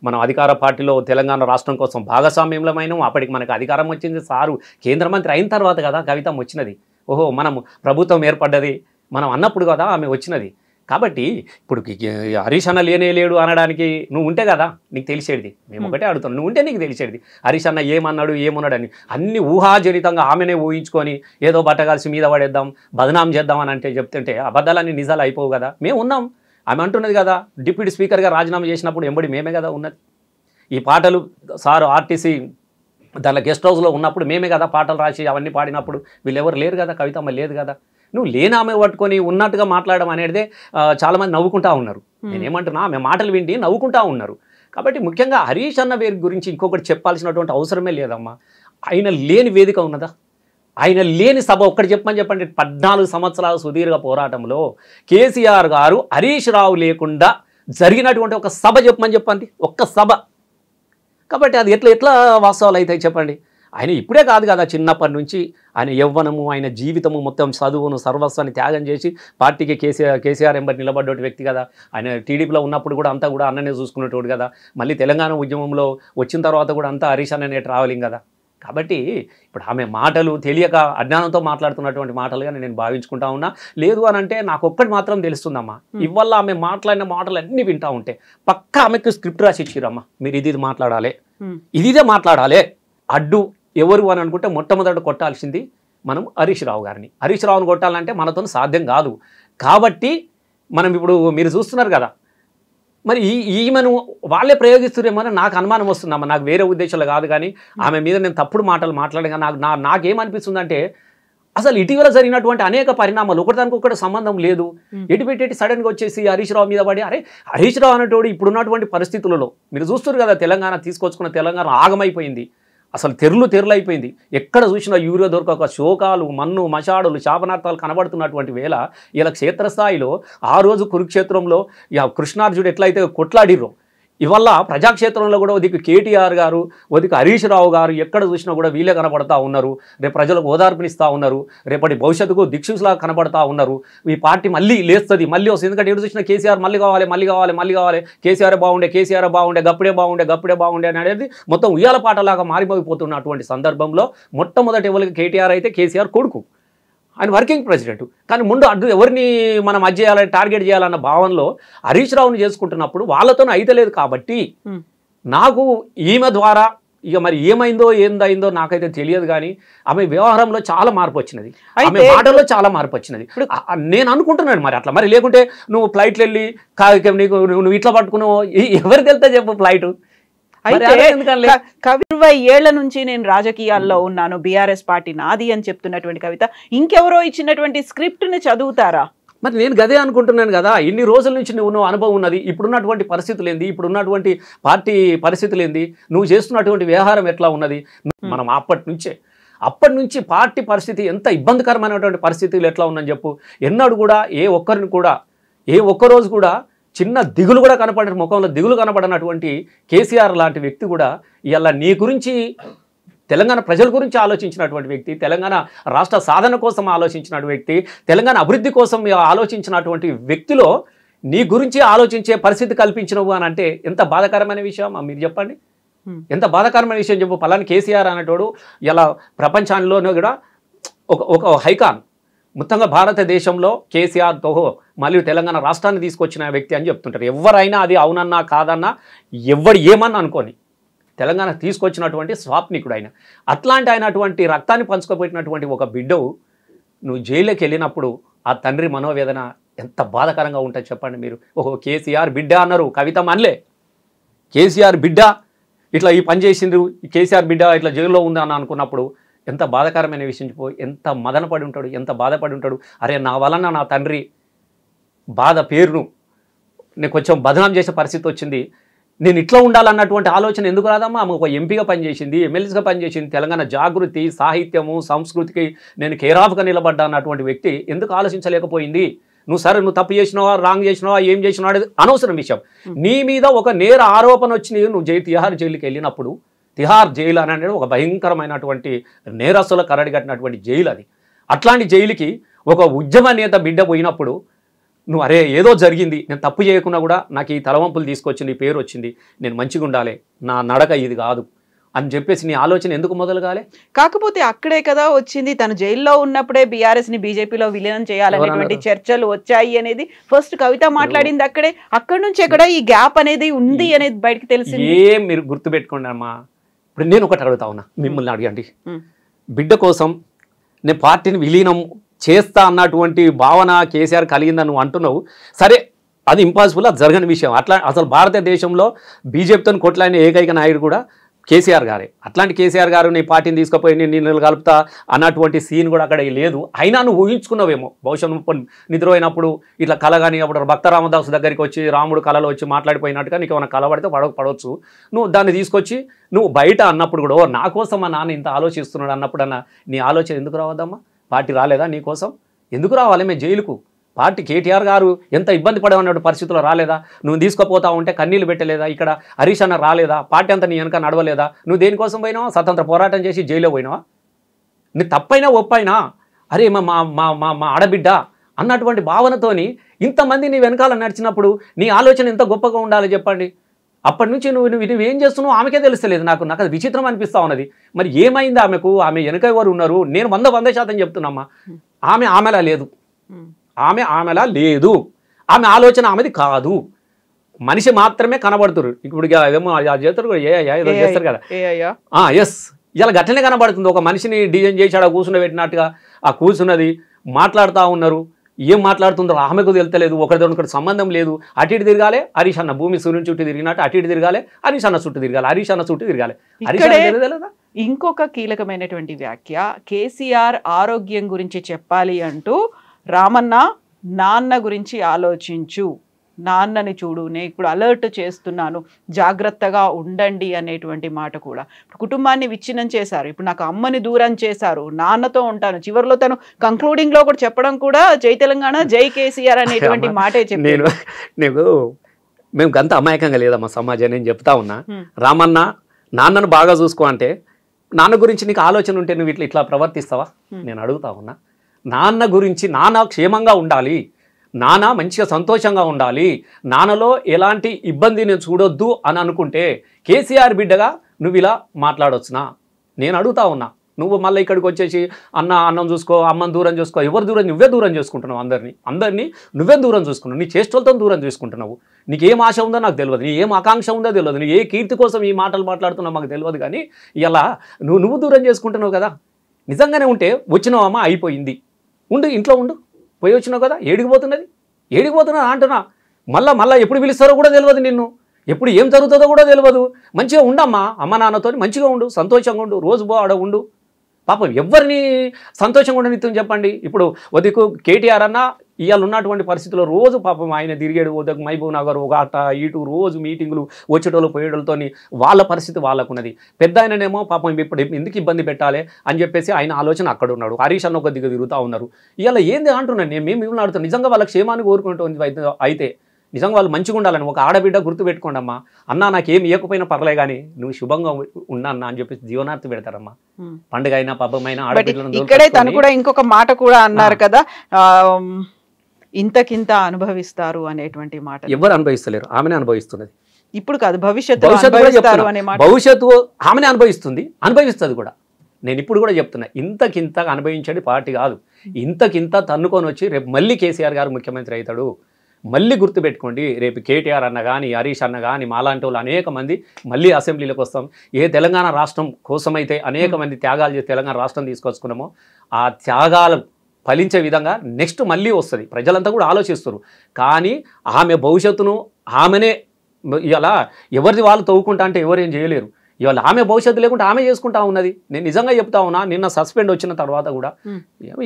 మనం అధికార పార్టీలో తెలంగాణ రాష్ట్రం కోసం భాగస్వామ్యంలో అయినాము. అప్పటికి మనకు అధికారం వచ్చింది. సారు కేంద్ర మంత్రి అయిన తర్వాత కదా కవితమ్మ వచ్చినది. ఓహో మనం ప్రభుత్వం ఏర్పడ్డది మనం అన్నప్పుడు కదా ఆమె వచ్చినది. కాబట్టి ఇప్పుడు హరీష్ అన్న లేడు అనడానికి నువ్వు ఉంటే కదా నీకు తెలిసేది. మేము ఒకటే అడుగుతాం, నువ్వు ఉంటే నీకు తెలిసేది హరీష్ అన్న ఏమన్నాడు ఏమన్నాడని. అన్ని ఊహాజనితంగా ఆమెనే ఊహించుకొని ఏదో బట్టగాల్సి మీద పడేద్దాం బదనాం చేద్దాం అని చెప్తుంటే అబద్ధాలన్నీ నిజాలు అయిపోవు కదా. మేము ఉన్నాం. ఆమె అంటున్నది కదా డిప్యూటీ స్పీకర్గా రాజీనామా చేసినప్పుడు ఎంబడి మేమే కదా ఉన్నది. ఈ పాటలు సారు ఆర్టీసీ దాంట్లో గెస్ట్ హౌస్లో ఉన్నప్పుడు మేమే కదా పాటలు రాసి అవన్నీ పాడినప్పుడు వీళ్ళెవరు లేరు కదా, కవితమ్మ లేదు కదా. నువ్వు లేనామె పట్టుకొని ఉన్నట్టుగా మాట్లాడడం అనేది చాలామంది నవ్వుకుంటా ఉన్నారు. నేనేమంటున్నా ఆమె మాటలు విండి నవ్వుకుంటా ఉన్నారు. కాబట్టి ముఖ్యంగా హరీష్ అన్న వేరు గురించి ఇంకొకటి చెప్పాల్సినటువంటి అవసరమే లేదమ్మా. ఆయన లేని వేదిక ఉన్నదా? ఆయన లేని సభ ఒక్కటి చెప్పండి. 14 సంవత్సరాల సుదీర్ఘ పోరాటంలో కేసీఆర్ గారు హరీష్ రావు లేకుండా జరిగినటువంటి ఒక సభ చెప్పండి, ఒక్క సభ. కాబట్టి అది ఎట్లా వాస్తవాలు అవుతాయి చెప్పండి. ఆయన ఇప్పుడే కాదు కదా, చిన్నప్పటి నుంచి ఆయన యవ్వనము ఆయన జీవితము మొత్తం చదువును సర్వస్వాన్ని త్యాగం చేసి పార్టీకి కేసీఆర్ ఎంబడి నిలబడ్డ వ్యక్తి కదా. ఆయన టీడీపీలో ఉన్నప్పుడు కూడా అంతా కూడా అన్ననే చూసుకునేటోడు కదా. మళ్ళీ తెలంగాణ ఉద్యమంలో వచ్చిన తర్వాత కూడా అంతా హరీష్ అన్ననే ట్రావెలింగ్ కదా. కాబట్టి ఇప్పుడు ఆమె మాటలు తెలియక అజ్ఞానంతో మాట్లాడుతున్నటువంటి మాటలుగా నేను భావించుకుంటా ఉన్నా. లేదు అని అంటే నాకు ఒక్కటి మాత్రం తెలుస్తుందమ్మా, ఇవాళ ఆమె మాట్లాడిన మాటలు అన్నీ వింటా ఉంటే పక్కా ఆమెకు స్క్రిప్ట్ రాసి ఇచ్చిరమ్మా, మీరు ఇది మాట్లాడాలి, ఇదే మాట్లాడాలి, అడ్డు ఎవరు అని అనుకుంటే మొట్టమొదట కొట్టాల్సింది మనం హరీష్ రావు గారిని. హరీష్ రావుని కొట్టాలంటే మనతో సాధ్యం కాదు. కాబట్టి మనం ఇప్పుడు మీరు చూస్తున్నారు కదా, మరి ఈమెను వాళ్ళే ప్రయోగిస్తున్నారేమో అని నాకు అనుమానం వస్తుందమ్మా. నాకు వేరే ఉద్దేశాలు కాదు, కానీ ఆమె మీద నేను తప్పుడు మాటలు మాట్లాడగా నాకేమనిపిస్తుందంటే అసలు ఇటీవల జరిగినటువంటి అనేక పరిణామాలు ఒకటిదానికొకటి సంబంధం లేదు. ఎటు సడన్గా వచ్చేసి హరీష్ రావు మీద పడి అరే హరీష్ రావు అనేటోడు ఇప్పుడున్నటువంటి పరిస్థితులలో మీరు చూస్తున్నారు కదా, తెలంగాణ తీసుకొచ్చుకున్న తెలంగాణ ఆగమైపోయింది. అసలు తెరలు అయిపోయింది. ఎక్కడ చూసినా యూరియా దొరకక శోకాలు మన్ను మషాడులు శాపనార్థాలు కనబడుతున్నటువంటి వేళ ఇలా క్షేత్రస్థాయిలో ఆ రోజు కురుక్షేత్రంలో కృష్ణార్జునుడు ఎట్లయితే కొట్లాడిర్రో ఇవల్ల ప్రజాక్షేత్రంలో కూడా ఒదికి కేటీఆర్ గారు ఒదికి హరీష్ రావు గారు ఎక్కడ చూసినా కూడా వీళ్ళే కనబడతా ఉన్నారు. రేపు ప్రజలకు ఓదార్పునిస్తూ ఉన్నారు. రేపటి భవిష్యత్తుకు దిక్సూచిలాగా కనబడతా ఉన్నారు. ఈ పార్టీ మళ్ళీ లేస్తుంది, మళ్ళీ వస్తుంది. ఎందుకంటే ఎటు చూసినా కేసీఆర్ మళ్ళీ కావాలి కేసీఆర్ బాగుండే గప్పుడే బాగుండే అనేది మొత్తం ఉయ్యాల పాటలాగా మారిపోయిపోతున్నటువంటి సందర్భంలో మొట్టమొదటి ఎవరికి కేటీఆర్ అయితే కేసీఆర్ కొడుకు, ఆయన వర్కింగ్ ప్రెసిడెంట్. కానీ ముందు అడ్డు ఎవరిని మనం చేయాలని టార్గెట్ చేయాలన్న భావనలో హరీష్ రావుని చేసుకుంటున్నప్పుడు వాళ్ళతో అయితలేదు. కాబట్టి నాకు ఈమె ద్వారా ఇక మరి ఏందైందో నాకైతే తెలియదు, కానీ ఆమె వ్యవహారంలో చాలా మార్పు వచ్చినది, ఆమె మాటల్లో చాలా మార్పు వచ్చినది. నేను అనుకుంటున్నాను మరి అట్లా మరి లేకుంటే నువ్వు ఫ్లైట్లు వెళ్ళి నువ్వు ఇట్లా పట్టుకున్నావు ఎవరికి వెళ్తా చెప్పు ఫ్లైట్. అయితే 20 ఏళ్ల నుంచి నేను రాజకీయాల్లో ఉన్నాను, బీఆర్ఎస్ పార్టీ నాది అని చెప్తున్నటువంటి కవిత ఇంకెవరో ఇచ్చినటువంటి స్క్రిప్ట్ ని చదువుతారా? మరి నేను గదే అనుకుంటున్నాను కదా. ఇన్ని రోజుల నుంచి నువ్వు అనుభవం ఉన్నది, ఇప్పుడున్నటువంటి పరిస్థితులు ఏంది, ఇప్పుడున్నటువంటి పార్టీ పరిస్థితులు ఏంది, నువ్వు చేస్తున్నటువంటి వ్యవహారం ఎట్లా ఉన్నది. మనం అప్పటి నుంచి పార్టీ పరిస్థితి ఎంత ఇబ్బందికరమైనటువంటి పరిస్థితులు ఎట్లా ఉందని చెప్పు. ఎన్నడూ కూడా ఏ ఒక్కరోజు కూడా చిన్న దిగులు కూడా కనపడే ముఖంలో దిగులు కనపడినటువంటి కేసీఆర్ లాంటి వ్యక్తి కూడా ఇవాళ నీ గురించి తెలంగాణ ప్రజల గురించి ఆలోచించినటువంటి వ్యక్తి, తెలంగాణ రాష్ట్ర సాధన కోసం ఆలోచించినటువంటి వ్యక్తి, తెలంగాణ అభివృద్ధి కోసం ఆలోచించినటువంటి వ్యక్తిలో నీ గురించి ఆలోచించే పరిస్థితి కల్పించినవు అని అంటే ఎంత బాధాకరమైన విషయం మీరు చెప్పండి. ఎంత బాధాకరమైన విషయం చెప్పు. పలాని కేసీఆర్ అనేటోడు ఇలా ప్రపంచంలోనే కూడా ఒక హైకాన్, మొత్తంగా భారతదేశంలో కేసీఆర్తో మళ్ళీ తెలంగాణ రాష్ట్రాన్ని తీసుకొచ్చిన వ్యక్తి అని చెప్తుంటారు. ఎవరైనా అది అవునన్నా కాదన్నా ఎవడు ఏమన్నా అనుకోని తెలంగాణ తీసుకొచ్చినటువంటి స్వాప్నికుడు ఆయన. అట్లాంటి అయినటువంటి రక్తాన్ని పంచుకోబెట్టినటువంటి ఒక బిడ్డవు నువ్వు జైలుకి వెళ్ళినప్పుడు ఆ తండ్రి మనోవేదన ఎంత బాధాకరంగా ఉంటుంది చెప్పండి మీరు. ఓహో కేసీఆర్ బిడ్డ అన్నారు, కవితమ్మ అనలే. కేసీఆర్ బిడ్డ ఇట్లా ఈ పని చేసిండ్రు, కేసీఆర్ బిడ్డ ఇట్లా జైల్లో ఉంది అని అనుకున్నప్పుడు ఎంత బాధాకరమైన విషయం చెప్పు. ఎంత మదనపడి ఉంటాడు, ఎంత బాధపడి ఉంటాడు. అరే నా వలన నా తండ్రి బాధ పేరును నేను కొంచెం బదనాం చేసే పరిస్థితి వచ్చింది, నేను ఇట్లా ఉండాలన్నటువంటి ఆలోచన ఎందుకు రాదమ్మా? ఆమె ఒక ఎంపీగా పనిచేసింది, ఎమ్మెల్యేగా పనిచేసింది, తెలంగాణ జాగృతి సాహిత్యము సంస్కృతికి నేను కేరాఫ్గా నిలబడ్డా అన్నటువంటి వ్యక్తి ఎందుకు ఆలోచించలేకపోయింది? నువ్వు సరే నువ్వు తప్పు చేసినావా, రాంగ్ చేసినావా, ఏం చేసినావా అనేది అనవసరం విషయం. నీ మీద ఒక నేర ఆరోపణ వచ్చి నువ్వు తిహార్ జైలుకి వెళ్ళినప్పుడు, తిహార్ జైలు అని అనేది ఒక భయంకరమైనటువంటి నేరస్తుల కరడి కట్టినటువంటి జైలు అది. అట్లాంటి జైలుకి ఒక ఉద్యమ నేత బిడ్డ పోయినప్పుడు నువ్వు అరే ఏదో జరిగింది, నేను తప్పు చేయకుండా కూడా నాకు ఈ తలవంపులు తీసుకొచ్చింది, ఈ పేరు వచ్చింది, నేను మంచిగా ఉండాలి, నా నడక ఇది కాదు అని చెప్పేసి నీ ఆలోచన ఎందుకు మొదలు కాలే? కాకపోతే అక్కడే కదా వచ్చింది, తను జైల్లో ఉన్నప్పుడే బీఆర్ఎస్ ని బీజేపీలో విలీనం చేయాలనేటువంటి చర్చలు వచ్చాయి అనేది ఫస్ట్ కవిత మాట్లాడింది అక్కడే. అక్కడి నుంచి ఎక్కడ ఈ గ్యాప్ అనేది ఉంది అనేది బయటకు తెలిసింది. ఏం మీరు గుర్తుపెట్టుకోండి అమ్మా. ఇప్పుడు నేను ఒకటి అడుగుతా ఉన్నా, మిమ్మల్ని అడగండి. బిడ్డ కోసం నేను పార్టీని విలీనం చేస్తా అన్నటువంటి భావన కేసీఆర్ కలిగిందని నువ్వు అంటున్నావు. సరే అది ఇంపాసిబుల్, అది జరగని విషయం. అట్లా అసలు భారతదేశంలో బీజేపీతో కొట్లాడిన ఏకైక నాయుడు కూడా కేసీఆర్ గారే. అట్లాంటి కేసీఆర్ గారు నీ పార్టీని తీసుకుపోయి నేను కలుపుతా అన్నటువంటి సీన్ కూడా అక్కడ లేదు. అయినా నువ్వు ఊహించుకున్నావేమో, బహుశా నిద్రపోయినప్పుడు ఇట్లా కళ కానీ అప్పుడు భక్త రామదాసు దగ్గరికి వచ్చి రాముడు కళలో వచ్చి మాట్లాడిపోయినట్టుగా నీకు ఏమైనా కళ పడితే పడవచ్చు. నువ్వు దాన్ని తీసుకొచ్చి నువ్వు బయట అన్నప్పుడు కూడా నా కోసం మా నాన్న ఇంత ఆలోచిస్తున్నాడు అన్నప్పుడు నీ ఆలోచన ఎందుకు రావద్దమ్మా? పార్టీ రాలేదా నీకోసం? ఎందుకు రావాలి? మేము జైలుకు పార్టీ కేటీఆర్ గారు ఎంత ఇబ్బంది పడేవన్న పరిస్థితుల్లో రాలేదా? నువ్వు తీసుకుపోతా ఉంటే కన్నీళ్ళు పెట్టలేదా? ఇక్కడ హరీష్ అన్న రాలేదా? పార్టీ అంతా నీ వెనక నడవలేదా? నువ్వు దేనికోసం పోయినావా? స్వతంత్ర పోరాటం చేసి జైల్లో పోయినావా? నీ తప్పైనా ఒప్పైనా అరే మా మా మా మా ఆడబిడ్డ అన్నటువంటి భావనతోని ఇంతమంది నీ వెనకాల నడిచినప్పుడు నీ ఆలోచన ఎంత గొప్పగా ఉండాలి చెప్పండి. అప్పటి నుంచి నువ్వేం చేస్తున్నావు ఆమెకే తెలుస్తలేదు. నాకు అది విచిత్రం అనిపిస్తూ ఉన్నది. మరి ఏమైంది ఆమెకు? ఆమె వెనక ఎవరు ఉన్నారు? నేను 100% చెప్తున్నామ్మా, ఆమెలా లేదు. ఆమెలా లేదు. ఆమె ఆలోచన ఆమెది కాదు. మనిషి మాత్రమే కనబడుతున్నారు. ఇప్పుడు ఏమో చేస్తారు ఏదో చేస్తారు కదా, ఎస్ ఇలా గట్లనే కనబడుతుంది. ఒక మనిషిని డిజైన్ చేసి ఆడ కూర్చుని పెట్టినట్టుగా ఆ కూర్చున్నది మాట్లాడుతూ ఉన్నారు. ఏం మాట్లాడుతుందో ఆమెకు తెలుస్తలేదు. ఒకరిదొకటి సంబంధం లేదు. అటు ఇటు తిరగాలి హరీష్ అన్న, భూమి సూర్యుని చుట్టూ తిరిగినట్టు అటు ఇటు తిరగాలి, హరీష్ అన్న చుట్టూ తిరగాలి, హరీష్ అన్న చుట్టూ తిరగాలి. ఇంకొక కీలకమైనటువంటి వ్యాఖ్య, కేసీఆర్ ఆరోగ్యం గురించి చెప్పాలి అంటూ రామన్న నాన్న గురించి ఆలోచించు, నాన్నని చూడు, నేను ఇప్పుడు అలర్ట్ చేస్తున్నాను, జాగ్రత్తగా ఉండండి అనేటువంటి మాట కూడా. కుటుంబాన్ని విచ్ఛిన్నం చేశారు, ఇప్పుడు నాకు అమ్మని దూరం చేశారు, నాన్నతో ఉంటాను. చివరిలో తను కంక్లూడింగ్ లో కూడా చెప్పడం కూడా జై తెలంగాణ జై కేసీఆర్ అనేటువంటి మాటే చెప్పాను. మేము గంత అమాయకంగా లేదమ్మా సమాజం. నేను చెప్తా ఉన్నా, రామన్న నాన్నను బాగా చూసుకో అంటే నాన్న గురించి నీకు ఆలోచన ఉంటే నువ్వు ఇట్లా ప్రవర్తిస్తావా? నేను అడుగుతా ఉన్నా. నాన్న గురించి, నాన్న క్షేమంగా ఉండాలి, నాన్న మంచిగా సంతోషంగా ఉండాలి, నాన్నలో ఎలాంటి ఇబ్బంది నేను చూడొద్దు అని అనుకుంటే కేసీఆర్ బిడ్డగా నువ్వు ఇలా మాట్లాడొచ్చునా? నేను అడుగుతా ఉన్నా. నువ్వు మళ్ళీ ఇక్కడికి వచ్చేసి అన్నం చూసుకో, అమ్మని దూరం చూసుకో. ఎవరు దూరం? నువ్వే దూరం చేసుకుంటున్నావు. అందరినీ నువ్వే దూరం చూసుకున్నావు. నీ చేష్టలతో దూరం చేసుకుంటున్నావు. నీకు ఏం ఆశ ఉందో నాకు తెలియదు, నీ ఏం ఆకాంక్ష ఉందో తెలియదు, నీ ఏ కీర్తి కోసం ఈ మాటలు మాట్లాడుతున్నావు మాకు తెలియదు. కానీ ఇలా నువ్వు దూరం చేసుకుంటున్నావు కదా. నిజంగానే ఉంటే వచ్చినావమ్మా, అయిపోయింది, ఉండు, ఇంట్లో ఉండు, పోయి వచ్చినావు కదా, ఏడిగిపోతున్నది అంటున్నా. మళ్ళా ఎప్పుడు పిలుస్తారో కూడా తెలియదు, నిన్ను ఎప్పుడు ఏం జరుగుతుందో కూడా తెలియదు. మంచిగా ఉండమ్మా, అమ్మ నాన్నతో మంచిగా ఉండు, సంతోషంగా ఉండు, రోజు ఆడ ఉండు. పాపం ఎవరిని సంతోషంగా ఉండనిత్తం చెప్పండి. ఇప్పుడు వదికు కేటీఆర్ అన్న ఇవాళ ఉన్నటువంటి పరిస్థితుల్లో రోజు పాపం ఆయన తిరిగాడు. వద్దకు మహబూబ్ నగర్ ఒక అట్ట ఇటు రోజు మీటింగులు వచ్చేటోళ్ళు పోయేటోళ్ళతో వాళ్ళ పరిస్థితి వాళ్ళకున్నది. పెద్ద ఆయననేమో పాపం ఇప్పుడు ఎందుకు ఇబ్బంది పెట్టాలి అని చెప్పేసి ఆయన ఆలోచన అక్కడ ఉన్నాడు. హరీష్ అన్న ఒక దిగు తిరుగుతూ ఉన్నారు. ఇవాళ ఏంది అంటున్నాను నేను, మిమ్మల్ని ఆడుతాను. నిజంగా వాళ్ళ క్షేమాన్ని కోరుకుంటుంది అయితే నిజంగా వాళ్ళు మంచిగా ఉండాలని ఒక ఆడబిడ్డ గుర్తుపెట్టుకోండి అమ్మా. అన్న నాకేం ఇవ్వకపోయినా పర్లే కానీ నువ్వు శుభంగా ఉన్నా అన్న అని చెప్పేసి జీవనార్థి పెడతారమ్మా. పండుగ అయినా పబ్బమైనా ఆడబిడ్డలను. ఇక్కడే తను కూడా ఇంకొక మాట కూడా అన్నారు కదా, ఇంతకింత అనుభవిస్తారు అనేటువంటి మాట. ఎవరు అనుభవిస్తలేరు, ఆమెనే అనుభవిస్తున్నది. ఇప్పుడు కాదు, భవిష్యత్తు ఆమెనే అనుభవిస్తుంది కూడా. నేను ఇప్పుడు కూడా చెప్తున్నా, ఇంతకింత అనుభవించండి పార్టీ కాదు, ఇంతకింత తన్నుకొని వచ్చి రేపు మళ్ళీ కేసీఆర్ గారు ముఖ్యమంత్రి అవుతాడు. మళ్ళీ గుర్తుపెట్టుకోండి, రేపు కేటీఆర్ అన్న కానీ హరీష్ అన్న కానీ మాలాంటి వాళ్ళు అనేక మంది మళ్ళీ అసెంబ్లీలోకి వస్తాం. ఏ తెలంగాణ రాష్ట్రం కోసమైతే అనేక మంది త్యాగాలు చేసి తెలంగాణ రాష్ట్రం తీసుకొచ్చుకున్నామో ఆ త్యాగాల ఫలించే విధంగా నెక్స్ట్ మళ్ళీ వస్తుంది. ప్రజలంతా కూడా ఆలోచిస్తారు. కానీ ఆమె భవిష్యత్తును ఆమెనే ఇలా ఎవరిది వాళ్ళు తవ్వుకుంటా అంటే ఎవరేం చేయలేరు. ఇవాళ ఆమె భవిష్యత్తు లేకుంటే ఆమె చేసుకుంటా ఉన్నది. నేను నిజంగా చెప్తా ఉన్నా, నిన్న సస్పెండ్ వచ్చిన తర్వాత కూడా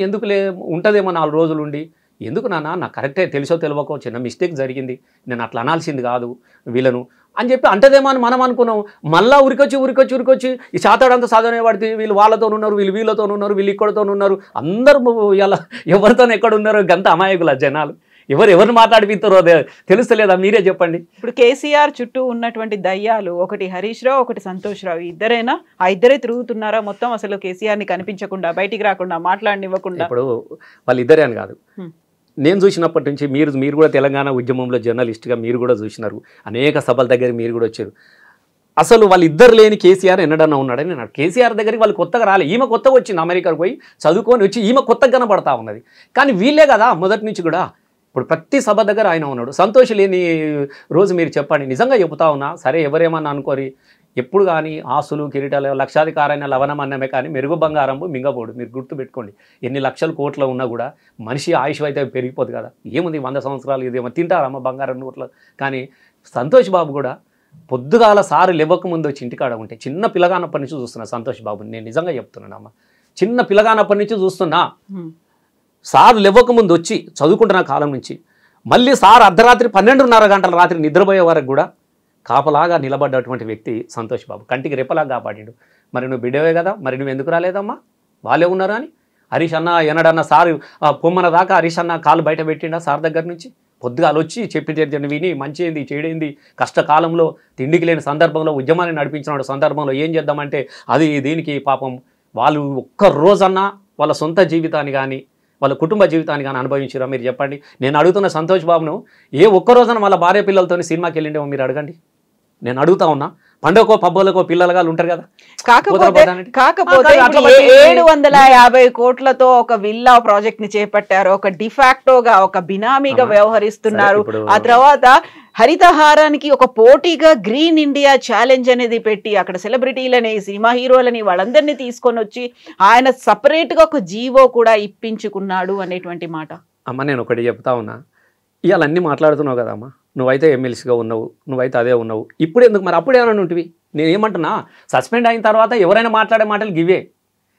ఎందుకులే ఉంటుందేమో 4 రోజులు ఉండి, ఎందుకు నాన్న నాకు కరెక్టే తెలుసో తెలియకో చిన్న మిస్టేక్ జరిగింది, నేను అట్లా అనాల్సింది కాదు వీళ్ళను అని చెప్పి అంటదేమో అని మనం అనుకున్నాం. మళ్ళీ ఉరికొచ్చి ఈ చాతాడంతా సాధన పడితే వీళ్ళు వాళ్ళతో ఉన్నారు, వీళ్ళతో ఉన్నారు, వీళ్ళు ఇక్కడతో ఉన్నారు, అందరూ ఇలా ఎవరితో ఎక్కడ ఉన్నారో గంత అమాయకుల జనాలు. ఎవరిని మాట్లాడిపిస్తారో తెలుస్తలేదా? మీరే చెప్పండి. ఇప్పుడు కేసీఆర్ చుట్టూ ఉన్నటువంటి దయ్యాలు ఒకటి హరీష్ రావు, ఒకటి సంతోష్ రావు, ఇద్దరేనా? ఆ ఇద్దరే తిరుగుతున్నారా మొత్తం? అసలు కేసీఆర్ని కనిపించకుండా, బయటికి రాకుండా, మాట్లాడనివ్వకుండా? ఇప్పుడు వాళ్ళు ఇద్దరే అని కాదు, నేను చూసినప్పటి నుంచి మీరు కూడా తెలంగాణ ఉద్యమంలో జర్నలిస్ట్గా మీరు కూడా చూసినారు, అనేక సభల దగ్గర మీరు కూడా వచ్చారు. అసలు వాళ్ళిద్దరు లేని కేసీఆర్ ఎన్నడన్నా ఉన్నాడని నేను కేసీఆర్ దగ్గరికి వాళ్ళు కొత్తగా రాలే. ఈమె కొత్తగా వచ్చింది, అమెరికాకు పోయి చదువుకొని వచ్చి ఈమె కొత్తగా కనబడతా ఉన్నది. కానీ వీళ్ళే కదా మొదటి నుంచి కూడా. ఇప్పుడు ప్రతి సభ దగ్గర ఆయన ఉన్నాడు. సంతోష్ లేని రోజు మీరు చెప్పండి. నిజంగా చెబుతా ఉన్నా, సరే ఎవరేమన్నా అనుకోరి, ఎప్పుడు కానీ ఆస్తులు కిరీటాలు లక్షాధికారైన లవణం అన్నమే కానీ మెరుగు బంగారంబు మింగబోడు. మీరు గుర్తుపెట్టుకోండి, ఎన్ని లక్షల కోట్ల ఉన్నా కూడా మనిషి ఆయుష్ అయితే పెరిగిపోదు కదా. ఏముంది 100 సంవత్సరాలు ఇదేమో తింటారమ్మ బంగారం నోట్లు. కానీ సంతోష్ బాబు కూడా పొద్దుగాల సారు లేవక ముందు వచ్చి ఇంటికాడ ఉంటే, చిన్న పిల్లగానప్పటి నుంచి చూస్తున్నా సంతోష్ బాబుని, నేను నిజంగా చెప్తున్నాను అమ్మ, చిన్న పిల్లగానప్పటి నుంచి చూస్తున్నా. సారు లేవక ముందు వచ్చి చదువుకుంటున్న కాలం నుంచి మళ్ళీ సార్ అర్ధరాత్రి 12:30 గంటల రాత్రి నిద్రపోయే వరకు కూడా కాపలాగా నిలబడ్డటువంటి వ్యక్తి సంతోష్ బాబు. కంటికి రెప్పలాగా కాపాడిండు. మరి నువ్వు బిడ్డవే కదా, మరి నువ్వు ఎందుకు రాలేదమ్మా, వాళ్ళే ఉన్నారు అని. హరీష్ అన్న ఎన్నడన్నా సారు పొమ్మన దాకా హరీష్ అన్న కాలు బయట పెట్టిండా సార్ దగ్గర నుంచి? పొద్దుగాలు వచ్చి చెప్పి విని మంచిది చెడైంది, కష్టకాలంలో తిండికి లేని సందర్భంలో ఉద్యమాన్ని నడిపించిన సందర్భంలో ఏం చేద్దామంటే అది దీనికి పాపం వాళ్ళు ఒక్క రోజన్నా వాళ్ళ సొంత జీవితాన్ని కానీ వాళ్ళ కుటుంబ జీవితాన్ని కానీ అనుభవించారా మీరు చెప్పండి. నేను అడుగుతున్న సంతోష్ బాబును, ఏ ఒక్కరోజున వాళ్ళ భార్య పిల్లలతో సినిమాకి వెళ్ళిండేమో మీరు అడగండి. నేను అడుగుతా ఉన్నా. పండుగకో పబ్బోలకో పిల్లలుగా ఉంటారు కదా. కాకపోతే 750 కోట్లతో ఒక విల్లా ప్రాజెక్ట్ ని చేపట్టారు, ఒక డిఫాక్టోగా ఒక బినామీగా వ్యవహరిస్తున్నారు. ఆ తర్వాత హరితహారానికి ఒక పోటీగా గ్రీన్ ఇండియా ఛాలెంజ్ అనేది పెట్టి అక్కడ సెలబ్రిటీలని, సినిమా హీరోలని వాళ్ళందరినీ తీసుకొని వచ్చి ఆయన సపరేట్ గా ఒక జీవో కూడా ఇప్పించుకున్నాడు అనేటువంటి మాట. అమ్మ నేను ఒకటి చెప్తా ఉన్నా, ఇవాళ అన్నీ మాట్లాడుతున్నావు కదమ్మా, నువ్వైతే ఎమ్మెల్సీగా ఉన్నావు, నువ్వైతే అదే ఉన్నావు, ఇప్పుడు ఎందుకు మరి అప్పుడు ఏమైనా ఉంటివి? నేను ఏమంటున్నా, సస్పెండ్ అయిన తర్వాత ఎవరైనా మాట్లాడే మాటలు గివే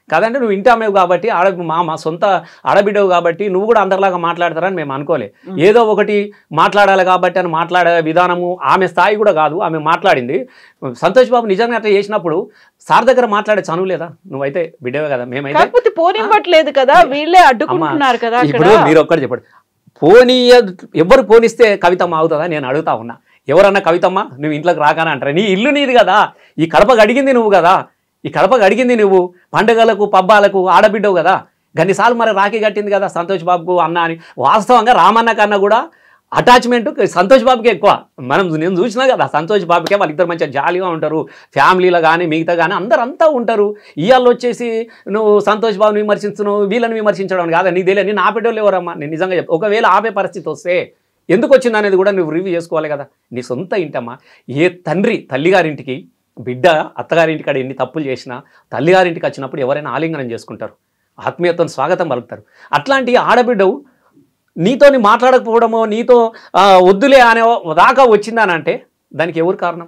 కాదంటే, నువ్వు ఇంటి అమ్మేవు కాబట్టి మా సొంత ఆడబిడ్డవు కాబట్టి నువ్వు కూడా అందరిలాగా మాట్లాడతారని మేము అనుకోలే. ఏదో ఒకటి మాట్లాడాలి కాబట్టి అని మాట్లాడే విధానము ఆమె స్థాయి కూడా కాదు. ఆమె మాట్లాడింది. సంతోష్ బాబు నిజంగా అట్లా చేసినప్పుడు సార్ దగ్గర మాట్లాడే చనువు లేదా? నువ్వైతే బిడ్డవే కదా, మేమైతే పోనివ్వట్లేదు కదా, వీళ్ళే అడ్డుకుంటున్నారు కదా. ఇప్పుడు మీరు ఒక్కటి చెప్పండి, ఎవరు పోనిస్తే కవితమ్మ అవుతుందా నేను అడుగుతా ఉన్నా. ఎవరన్నా కవితమ్మ నువ్వు ఇంట్లోకి రాగానే అంటారా? నీ ఇల్లు నీది కదా, ఈ కడపకు అడిగింది నువ్వు కదా, ఈ కడపకు అడిగింది నువ్వు, పండుగలకు పబ్బాలకు ఆడబిడ్డవు కదా. గన్నిసార్లు మరి రాఖీ కట్టింది కదా సంతోష్ బాబుకు అన్న అని. వాస్తవంగా రామన్న కన్నా కూడా అటాచ్మెంట్ సంతోష్ బాబుకి ఎక్కువ. నేను చూసినా కదా సంతోష్ బాబుకే, వాళ్ళిద్దరు మంచిగా జాలీగా ఉంటారు, ఫ్యామిలీలో కానీ మిగతా కానీ అందరంతా ఉంటారు. ఇవాళ వచ్చేసి నువ్వు సంతోష్ బాబుని విమర్శించున్నావు, వీళ్ళని విమర్శించడం కాదా నీకు తెలియదు. నేను ఆపేటోళ్ళు ఎవరమ్మా? నేను నిజంగా చెప్పు, ఒకవేళ ఆపే పరిస్థితి వస్తే ఎందుకు వచ్చింది అనేది కూడా నువ్వు రివ్యూ చేసుకోవాలి కదా. నీ సొంత ఇంటమ్మా. ఏ తండ్రి తల్లిగారింటికి బిడ్డ అత్తగారింటి కాడ ఎన్ని తప్పులు చేసినా తల్లిగారింటికి వచ్చినప్పుడు ఎవరైనా ఆలింగనం చేసుకుంటారు, ఆత్మీయతను స్వాగతం పలుకుతారు. అట్లాంటి ఆడబిడ్డవు నీతోని మాట్లాడకపోవడమో నీతో వద్దులే అనే దాకా వచ్చిందానంటే దానికి ఎవరు కారణం?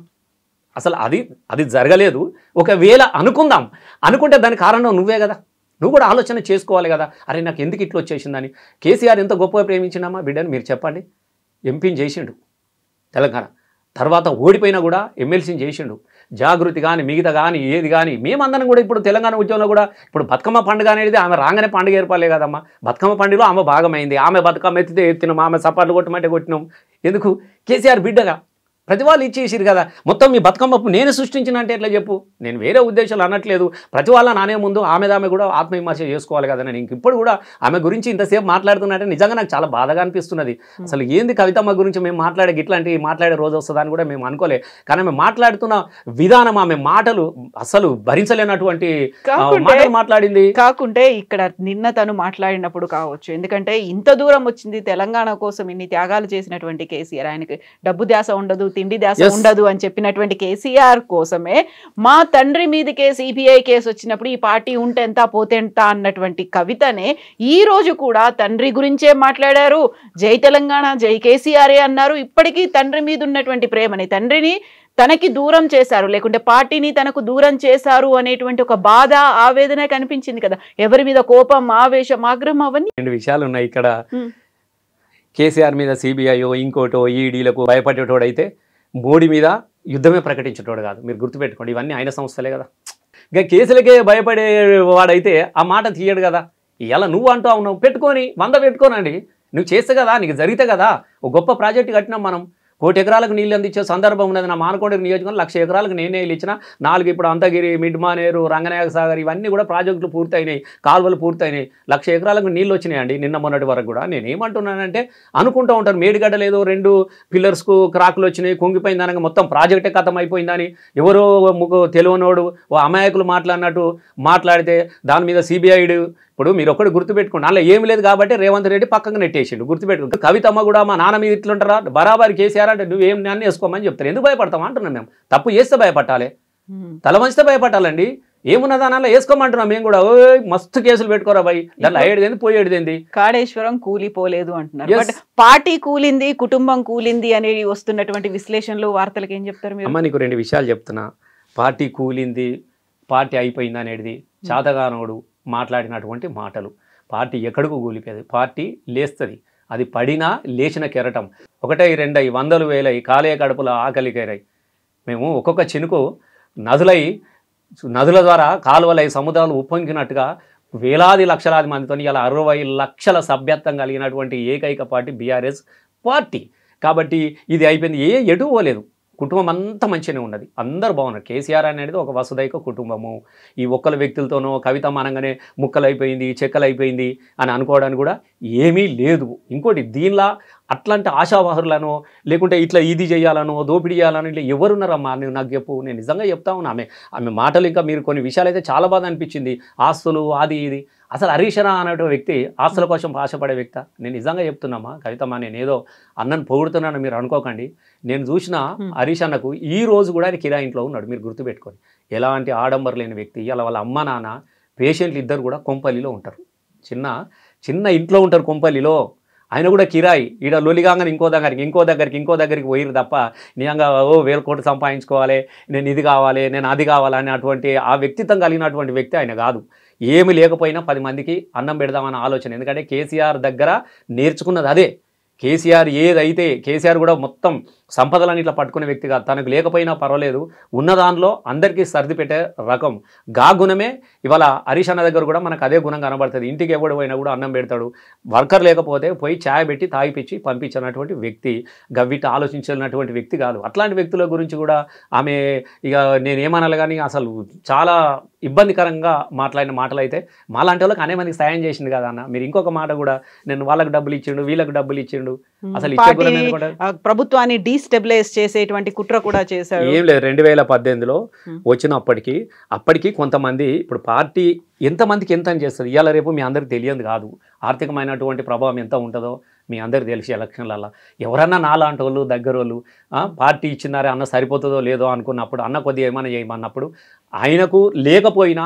అసలు అది జరగలేదు. ఒకవేళ అనుకుంటే దానికి కారణం నువ్వే కదా. నువ్వు కూడా ఆలోచన చేసుకోవాలి కదా. అరే నాకు ఎందుకు ఇట్లా వచ్చేసిందని. కేసీఆర్ ఎంత గొప్పగా ప్రేమించినామా బిడ్డని మీరు చెప్పండి. ఎంపీని చేసిండు తెలంగాణ, తర్వాత ఓడిపోయినా కూడా ఎమ్మెల్సీని చేసిండు. జాగృతి కానీ మిగతా కానీ ఏది కానీ మేమందరం కూడా ఇప్పుడు తెలంగాణ ఉద్యమంలో కూడా ఇప్పుడు బతుకమ్మ పండుగ అనేది ఆమె రాగానే పండుగ ఏర్పడలే కదమ్మా. బతుకమ్మ పండుగలో ఆమె భాగమైంది. ఆమె బతుకమ్మ ఎత్తితే ఎత్తినాం, ఆమె సపాట్లు కొట్టమంటే కొట్టినాం. ఎందుకు? కేసీఆర్ బిడ్డగా ప్రతి వాళ్ళు ఇచ్చేసిరు కదా. మొత్తం మీ బతుకమ్మ నేను సృష్టించిన అంటే ఎట్లా చెప్పు? నేను వేరే ఉద్దేశాలు అనట్లేదు. ప్రతి వాళ్ళ నానే ముందు ఆమె కూడా ఆత్మవిమర్శ చేసుకోవాలి కదా. నేను ఇప్పుడు కూడా ఆమె గురించి ఇంతసేపు మాట్లాడుతున్నట్టే నిజంగా నాకు చాలా బాధగా అనిపిస్తున్నది. అసలు ఏంది కవితమ్మ గురించి మేము ఇట్లాంటివి మాట్లాడే రోజు వస్తుందని కూడా మేము అనుకోలే. కానీ ఆమె మాట్లాడుతున్న విధానం, ఆమె మాటలు అసలు భరించలేనటువంటి మాటలు మాట్లాడింది. కాకుంటే ఇక్కడ నిన్న తను మాట్లాడినప్పుడు కావచ్చు, ఎందుకంటే ఇంత దూరం వచ్చింది తెలంగాణ కోసం ఇన్ని త్యాగాలు చేసినటువంటి కేసీఆర్, ఆయనకి డబ్బు ధ్యాస ఉండదు, తిండి దాస ఉండదు అని చెప్పినటువంటి కేసీఆర్ కోసమే మా తండ్రి మీదకే సిబిఐ కేసు వచ్చినప్పుడు ఈ పార్టీ ఉంటే ఎంత పోతే ఎంత అన్నటువంటి కవితనే ఈ రోజు కూడా తండ్రి గురించే మాట్లాడారు. జై తెలంగాణ జై కేసీఆర్ అన్నారు. ఇప్పటికీ తండ్రి మీద ఉన్నటువంటి ప్రేమని, తండ్రిని తనకి దూరం చేశారు లేకుంటే పార్టీని తనకు దూరం చేశారు అనేటువంటి ఒక బాధ ఆవేదన కనిపించింది కదా. ఎవరి మీద కోపం, ఆవేశం, ఆగ్రహం అవన్నీ 2 విషయాలు ఉన్నాయి ఇక్కడ. కేసీఆర్ మీద సిబిఐయో ఇంకోటో ఈడీలకు భయపడేటోడైతే మోడీ మీద యుద్ధమే ప్రకటించేటోడు కాదు. మీరు గుర్తుపెట్టుకోండి, ఇవన్నీ ఆయన సంస్థలే కదా. ఇంకా కేసులకే భయపడే వాడైతే ఆ మాట తీయడు కదా. ఇలా నువ్వు అంటూ ఉన్నావు, పెట్టుకొని 100 పెట్టుకోనండి, నువ్వు చేస్తే కదా, నీకు జరిగితే కదా. ఒక గొప్ప ప్రాజెక్టు కట్టినాం మనం, 1 కోటి ఎకరాలకు నీళ్ళు అందించే సందర్భం ఉన్నది. నా మానకొండ నియోజకవర్గం 1,00,000 ఎకరాలకు నేనే ఇచ్చిన. 4 ఇప్పుడు అంతగిరి, మిడ్ మానేరు, రంగనాయక సాగర్ ఇవన్నీ కూడా ప్రాజెక్టులు పూర్తయినాయి, కాలువలు పూర్తయినాయి. 1,00,000 ఎకరాలకు నీళ్ళు వచ్చినాయండి నిన్న మొన్నటి వరకు కూడా. నేను ఏమంటున్నానంటే, అనుకుంటూ ఉంటాను మేడిగడ్డ లేదో 2 పిల్లర్స్కు క్రాకులు వచ్చినాయి, కుంగిపోయింది అనగా మొత్తం ప్రాజెక్టే ఖతం అయిపోయిందని ఎవరో తెలియనోడు ఓ అమాయకులు మాట్లాడినట్టు మాట్లాడితే దాని మీద సిబిఐడు. ఇప్పుడు మీరు ఒక్కటి గుర్తుపెట్టుకోండి, అలా ఏమి లేదు కాబట్టి రేవంత్ రెడ్డి పక్కకు నెట్టేసిండు. గుర్తుపెట్టుకో, కవితమ్మ కూడా మా నాన్న మీద ఇట్లుంటారా, బరాబరి కేసీఆర్ అంటే నువ్వేం నన్ను వేసుకోమని చెప్తారు. ఎందుకు భయపడతాం అంటున్నాం మేము. తప్పు చేస్తే భయపడాలి, తల మంచితే భయపడాలండి. ఏమున్నదా అలా వేసుకోమంటున్నాం మేము కూడా. మస్తు కేసులు పెట్టుకోరా భయ్, దాంట్లో అయ్యేది పోయేది. కాళేశ్వరం కూలిపోలేదు అంటున్నారు, బట్ పార్టీ కూలింది, కుటుంబం కూలింది అనేది వస్తున్నటువంటి విశ్లేషణలు, వార్తలకు ఏం చెప్తారు మీరు? అమ్మ నీకు 2 విషయాలు చెప్తున్నా. పార్టీ కూలింది, పార్టీ అయిపోయింది అనేది చాతగానోడు మాట్లాడినటువంటి మాటలు. పార్టీ ఎక్కడికి కూలిపోయేది, పార్టీ లేస్తుంది. అది పడినా లేచిన కెరటం. 1, 2, 100 వేలై కాలేయ కడుపుల ఆకలికైరాయి. మేము ఒక్కొక్క చినుకు నదుల ద్వారా కాలువలై సముద్రాలు ఉప్పొంగినట్టుగా వేలాది లక్షలాది మందితో ఇలా 60 లక్షల సభ్యత్వం కలిగినటువంటి ఏకైక పార్టీ బీఆర్ఎస్ పార్టీ. కాబట్టి ఇది అయిపోయింది, ఎటు పోలేదు. కుటుంబం అంతా మంచిగానే ఉన్నది, అందరూ బాగున్నారు. కేసీఆర్ అనేది ఒక వసుదైక కుటుంబము. ఈ ఒక్కల వ్యక్తులతోనో కవిత అనగానే ముక్కలు అయిపోయింది, చెక్కలు అయిపోయింది అని అనుకోవడానికి కూడా ఏమీ లేదు. ఇంకోటి, దీనిలా అట్లాంటి ఆశావాహులను లేకుంటే ఇట్లా ఇది చేయాలనో దోపిడీ చేయాలనో ఇట్లా ఎవరున్నారమ్మా నువ్వు నాకు చెప్పు. నేను నిజంగా చెప్తా ఉన్నా, ఆమె మాటలు ఇంకా మీరు కొన్ని విషయాలు అయితే చాలా బాధ అనిపించింది. ఆస్తులు అది ఇది. అసలు హరీష్ రావు అనే వ్యక్తి ఆస్తుల కోసం ఆశపడే వ్యక్తి. నేను నిజంగా చెప్తున్నామా కవితమ్మా, నేను ఏదో అన్నను పొగుడుతున్నాను మీరు అనుకోకండి. నేను చూసిన హరీష్ అన్నకు ఈ రోజు కూడా ఆయన కిరాయి ఇంట్లో ఉన్నాడు. మీరు గుర్తుపెట్టుకొని, ఎలాంటి ఆడంబర లేని వ్యక్తి. ఇలా వాళ్ళ అమ్మ నాన్న పేషెంట్లు ఇద్దరు కూడా కొంపల్లిలో ఉంటారు, చిన్న ఇంట్లో ఉంటారు కొంపల్లిలో. ఆయన కూడా కిరాయి. ఈడ లొలిగానే ఇంకో దగ్గరికి పోయిరు తప్ప నిజంగా 1000 కోట్లు సంపాదించుకోవాలి, నేను ఇది కావాలి, నేను అది కావాలి అనేటువంటి ఆ వ్యక్తిత్వం కలిగినటువంటి వ్యక్తి ఆయన కాదు. ఏమి లేకపోయినా 10 మందికి అన్నం పెడదామన్న ఆలోచన. ఎందుకంటే కేసీఆర్ దగ్గర నేర్చుకున్నది అదే. కేసీఆర్ కూడా మొత్తం సంపదలను ఇట్లా పట్టుకునే వ్యక్తి కాదు. తనకు లేకపోయినా పర్వాలేదు, ఉన్న దానిలో అందరికీ సర్ది పెట్టే రకం. గా గుణమే ఇవాళ హరీష్ అన్న దగ్గర కూడా మనకు అదే గుణం కనబడుతుంది. ఇంటికి ఎవడు పోయినా కూడా అన్నం పెడతాడు. వర్కర్ లేకపోతే పోయి ఛాయ్ పెట్టి తాగిపించి పంపించినటువంటి వ్యక్తి. గవ్విట ఆలోచించినటువంటి వ్యక్తి కాదు. అట్లాంటి వ్యక్తుల గురించి కూడా ఆమె ఇక నేనేమనాలి కానీ అసలు చాలా ఇబ్బందికరంగా మాట్లాడిన మాటలు అయితే మాలాంటి వాళ్ళకి అనేక మందికి సాయం చేసింది కదా అన్న. మీరు ఇంకొక మాట కూడా, నేను వాళ్ళకి డబ్బులు ఇచ్చిండు, వీళ్ళకి డబ్బులు ఇచ్చిండు, అసలు ప్రభుత్వాన్ని డీస్టెబిలైజ్ చేసేటువంటి కుట్ర కూడా చేశారు. ఏం లేదు, 2018లో అప్పటికి కొంతమంది, ఇప్పుడు పార్టీ ఎంతమందికి ఎంత అని చేస్తుంది ఇవాళ రేపు మీ అందరికి తెలియదు కాదు. ఆర్థికమైనటువంటి ప్రభావం ఎంత ఉంటుందో మీ అందరికి తెలిసి ఎలక్షన్లలో ఎవరన్నా నాలాంటి వాళ్ళు దగ్గరోళ్ళు పార్టీ ఇచ్చినారే అన్న సరిపోతుందో లేదో అనుకున్నప్పుడు, అన్న కొద్దిగా ఏమైనా చేయమన్నప్పుడు ఆయనకు లేకపోయినా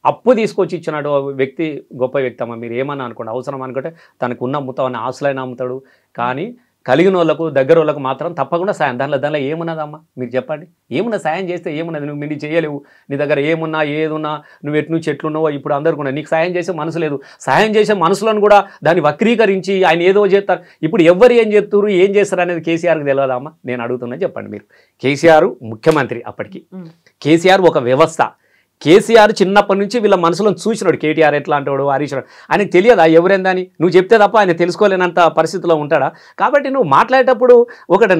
అప్పు తీసుకొచ్చి ఇచ్చినాడు వ్యక్తి గొప్ప వ్యక్తి అమ్మ. మీరు ఏమన్నా అనుకోండి, అవసరం అనుకుంటే తనకు ఉన్న అమ్ముతామని ఆశలైనా అమ్ముతాడు. కానీ కలిగిన వాళ్ళకు దగ్గర వాళ్ళకు మాత్రం తప్పకుండా సాయం. దానిలో ఏమున్నదమ్మా మీరు చెప్పండి? ఏమున్నా సాయం చేస్తే ఏమున్నది? నువ్వు మీరు చేయలేవు, నీ దగ్గర ఏమున్నా ఏదున్నా నువ్వు నుంచి ఎట్లున్నావో ఇప్పుడు అందరికీ నీకు సాయం చేసే మనసు లేదు. సాయం చేసే మనసులను కూడా దాన్ని వక్రీకరించి ఆయన ఏదో చేస్తారు. ఇప్పుడు ఎవరు ఏం చెప్తారు, ఏం చేస్తారు అనేది కేసీఆర్కి తెలియదమ్మా? నేను అడుగుతున్నా చెప్పండి మీరు. కేసీఆర్ ముఖ్యమంత్రి, అప్పటికి కేసీఆర్ ఒక వ్యవస్థ. కేసీఆర్ చిన్నప్పటి నుంచి వీళ్ళ మనసులో చూసినాడు. కేటీఆర్ ఎట్లా అంటాడు, హరీష్ రావు ఆయనకు తెలియదా ఎవరేందని? నువ్వు చెప్తే తప్ప ఆయన తెలుసుకోలేనంత పరిస్థితిలో ఉంటాడా? కాబట్టి నువ్వు మాట్లాడేటప్పుడు ఒకటి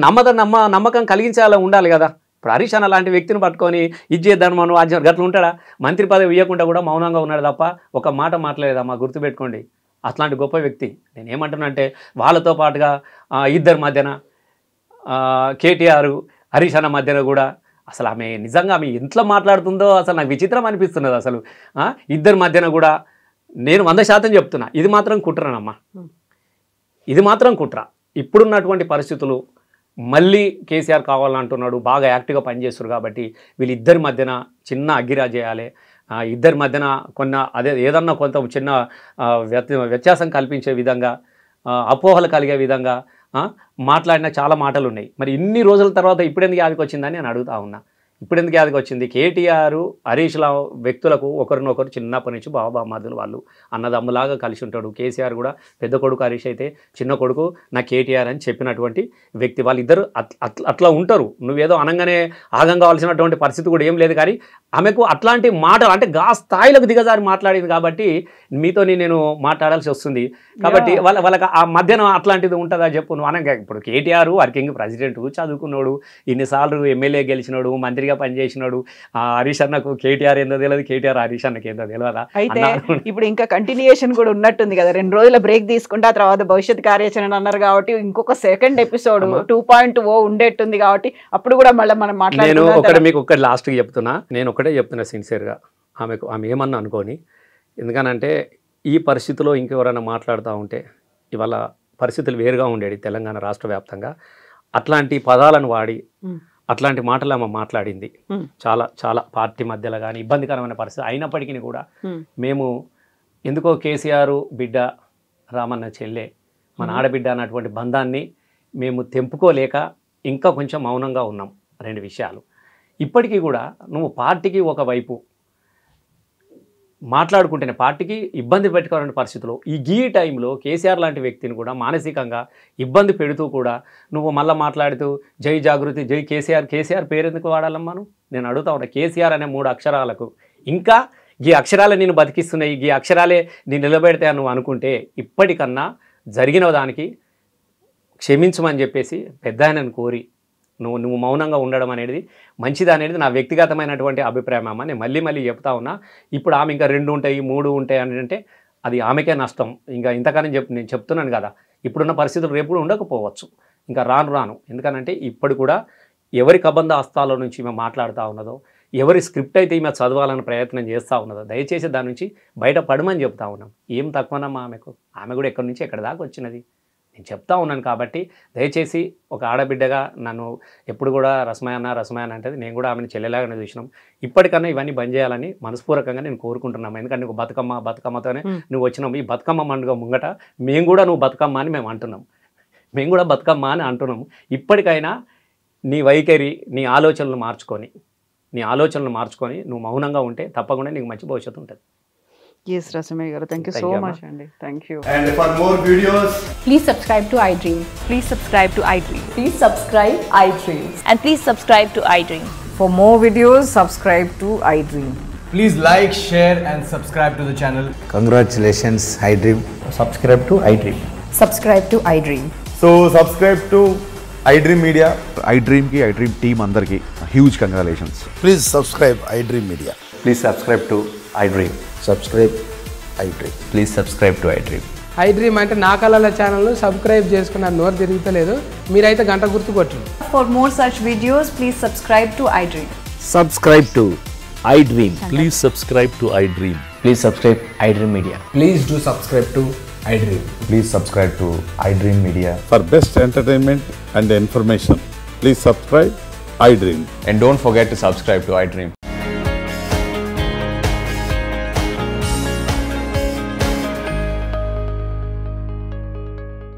నమ్మకం కలిగించేలా ఉండాలి కదా. ఇప్పుడు హరీష్ అన్న లాంటి వ్యక్తిని పట్టుకొని ఇది చేద్దాను మనం గట్లా ఉంటాడా? మంత్రి పదవి ఇవ్వకుండా కూడా మౌనంగా ఉన్నాడు తప్ప ఒక మాట మాట్లాడేదమ్మా. గుర్తుపెట్టుకోండి, అట్లాంటి గొప్ప వ్యక్తి. నేను ఏమంటున్నా అంటే, వాళ్ళతో పాటుగా ఇద్దరి మధ్యన కేటీఆర్ హరీష్ అన్న మధ్యన కూడా అసలు ఆమె నిజంగా ఆమె ఎంతలో మాట్లాడుతుందో అసలు నాకు విచిత్రం అనిపిస్తున్నది. అసలు ఇద్దరి మధ్యన కూడా నేను 100% చెప్తున్నా, ఇది మాత్రం కుట్రనమ్మా, ఇది మాత్రం కుట్ర. ఇప్పుడున్నటువంటి పరిస్థితులు మళ్ళీ కేసీఆర్ కావాలంటున్నాడు, బాగా యాక్టివ్గా పనిచేస్తారు కాబట్టి వీళ్ళిద్దరి మధ్యన చిన్న అగ్గిరా చేయాలి, ఇద్దరి మధ్యన ఏదన్నా కొంత చిన్న వ్యత్యాసం కల్పించే విధంగా, అపోహలు కలిగే విధంగా మాట్లాడిన చాలా మాటలు ఉన్నాయి. మరి ఇన్ని రోజుల తర్వాత ఇప్పుడెందుకు యాదికి వచ్చిందని నేను అడుగుతా ఉన్నా. ఇప్పుడెందుకు యాదికి వచ్చింది? కేటీఆర్ హరీష్ రావు వ్యక్తులకు ఒకరినొకరు చిన్నప్పటి నుంచి బాబామాదులు, వాళ్ళు అన్నదమ్ములాగా కలిసి ఉంటాడు. కేసీఆర్ కూడా పెద్ద కొడుకు హరీష్ అయితే చిన్న కొడుకు నా కేటీఆర్ అని చెప్పినటువంటి వ్యక్తి. వాళ్ళిద్దరు అట్లా ఉంటారు. నువ్వేదో అనంగానే ఆగం కావాల్సినటువంటి పరిస్థితి కూడా ఏం లేదు. కానీ ఆమెకు అట్లాంటి మాటలు అంటే స్థాయిలకు దిగజారి మాట్లాడింది కాబట్టి మీతో నేను మాట్లాడాల్సి వస్తుంది. కాబట్టి వాళ్ళకి ఆ మధ్యన అట్లాంటిది ఉంటుందా చెప్పు నువ్వు అనగా. ఇప్పుడు కేటీఆర్ వర్కింగ్ ప్రెసిడెంట్, చదువుకున్నాడు, ఇన్నిసార్లు ఎమ్మెల్యే గెలిచినాడు, మంత్రిగా పనిచేసినాడు. హరీష్ అన్నకు కేటీఆర్ ఏందో తెలియదు, కేటీఆర్ హరీష్ అన్నకి ఏందో తెలియదా? అయితే ఇప్పుడు ఇంకా కంటిన్యూయేషన్ కూడా ఉన్నట్టుంది కదా, 2 రోజుల బ్రేక్ తీసుకుంటే ఆ తర్వాత భవిష్యత్ కార్యాచరణ అన్నారు కాబట్టి ఇంకొక సెకండ్ ఎపిసోడ్ 2.0 ఉండేట్టుంది కాబట్టి అప్పుడు కూడా మళ్ళీ మనం మాట్లాడుతున్నాం. మీకు ఒకటి లాస్ట్కి చెప్తున్నా, నేను ఒకటే చెప్తున్నా సిన్సియర్గా, ఆమె ఏమన్నా అనుకోని. ఎందుకనంటే ఈ పరిస్థితిలో ఇంకెవరైనా మాట్లాడుతూ ఉంటే ఇవాళ పరిస్థితులు వేరుగా ఉండేది తెలంగాణ రాష్ట్ర వ్యాప్తంగా. అట్లాంటి పదాలను వాడి అట్లాంటి మాటలు ఆమె మాట్లాడింది. చాలా చాలా పార్టీ మధ్యలో కానీ ఇబ్బందికరమైన పరిస్థితి అయినప్పటికీ కూడా మేము ఎందుకో కేసీఆర్ బిడ్డ, రామన్న చెల్లె, మన ఆడబిడ్డ అన్నటువంటి బంధాన్ని మేము తెంపుకోలేక ఇంకా కొంచెం మౌనంగా ఉన్నాం. 2 విషయాలు. ఇప్పటికీ కూడా నువ్వు పార్టీకి ఒకవైపు మాట్లాడుకుంటేనే పార్టీకి ఇబ్బంది పెట్టుకోవాలనే పరిస్థితిలో ఈ టైంలో కేసీఆర్ లాంటి వ్యక్తిని కూడా మానసికంగా ఇబ్బంది పెడుతూ కూడా నువ్వు మళ్ళీ మాట్లాడుతూ జై జాగృతి, జై కేసీఆర్ పేరు ఎందుకు వాడాలమ్మా? నేను అడుగుతా ఉన్నా. కేసీఆర్ అనే 3 అక్షరాలకు ఇంకా ఈ అక్షరాలే నేను బతికిస్తున్నాయి, ఈ అక్షరాలే నేను నిలబెడతా నువ్వు అనుకుంటే ఇప్పటికన్నా జరిగిన దానికి క్షమించమని చెప్పేసి పెద్ద ఆయనను కోరి నువ్వు మౌనంగా ఉండడం అనేది మంచిది అనేది నా వ్యక్తిగతమైనటువంటి అభిప్రాయం అమ్మ. నేను మళ్ళీ చెప్తా ఉన్నా. ఇప్పుడు ఆమె ఇంకా 2 ఉంటాయి 3 ఉంటాయి అని అంటే అది ఆమెకే నష్టం. ఇంకా ఇంతకాలం నేను చెప్తున్నాను కదా, ఇప్పుడున్న పరిస్థితులు రేపు ఉండకపోవచ్చు, ఇంకా రాను. ఎందుకనంటే ఇప్పుడు కూడా ఎవరి కబంధ హస్తాల నుంచి ఈమె మాట్లాడుతూ ఉన్నదో, ఎవరి స్క్రిప్ట్ అయితే ఈమె చదవాలని ప్రయత్నం చేస్తూ ఉన్నదో దయచేసి దాని నుంచి బయటపడమని చెప్తా ఉన్నాం. ఏం తక్కువనమ్మా ఆమెకు? ఆమె కూడా ఎక్కడి నుంచి ఎక్కడి దాకా వచ్చినది నేను చెప్తా ఉన్నాను. కాబట్టి దయచేసి ఒక ఆడబిడ్డగా నన్ను ఎప్పుడు కూడా రసమయన్న అంటే నేను కూడా ఆమెను చెల్లెలాగానే చూసినాం. ఇప్పటికన్నా ఇవన్నీ బంద్ చేయాలని మనస్పూర్వకంగా నేను కోరుకుంటున్నాము. ఎందుకంటే నువ్వు బతుకమ్మతోనే నువ్వు వచ్చినావు. ఈ బతుకమ్మ పండుగ ముంగట మేము కూడా నువ్వు బతుకమ్మ అని మేము అంటున్నాం. మేము కూడా బతుకమ్మ అని అంటున్నాము. ఇప్పటికైనా నీ వైఖరి, నీ ఆలోచనలు మార్చుకొని నువ్వు మౌనంగా ఉంటే తప్పకుండా నీకు మంచి భవిష్యత్తు ఉంటుంది. Yes, Rasamay garu. Thank you so much, Andy. Thank you. And for more videos, Please subscribe to iDream. Please subscribe to iDream. Please subscribe iDream. And please subscribe to iDream. For more videos, subscribe to iDream. please like, share and subscribe to the channel. Congratulations, iDream. Subscribe to iDream. Subscribe to iDream. So subscribe to iDream Media. iDream ki iDream team andarki huge congratulations. Please subscribe iDream Media. Please subscribe to iDream. Subscribe iDream. Please subscribe to iDream. iDream అంటే నా కళల ఛానల్ను సబ్స్క్రైబ్ చేసుకున్న నోరు తిరుగుతలేదు, మీరైతే గంట గుర్తు కొట్టండి. For more such videos, please subscribe to iDream. Subscribe to iDream. Please subscribe to iDream. Please subscribe iDream Media. Please do subscribe to iDream. Please subscribe to iDream Media. For best entertainment and information, please subscribe iDream. And don't forget to subscribe to iDream.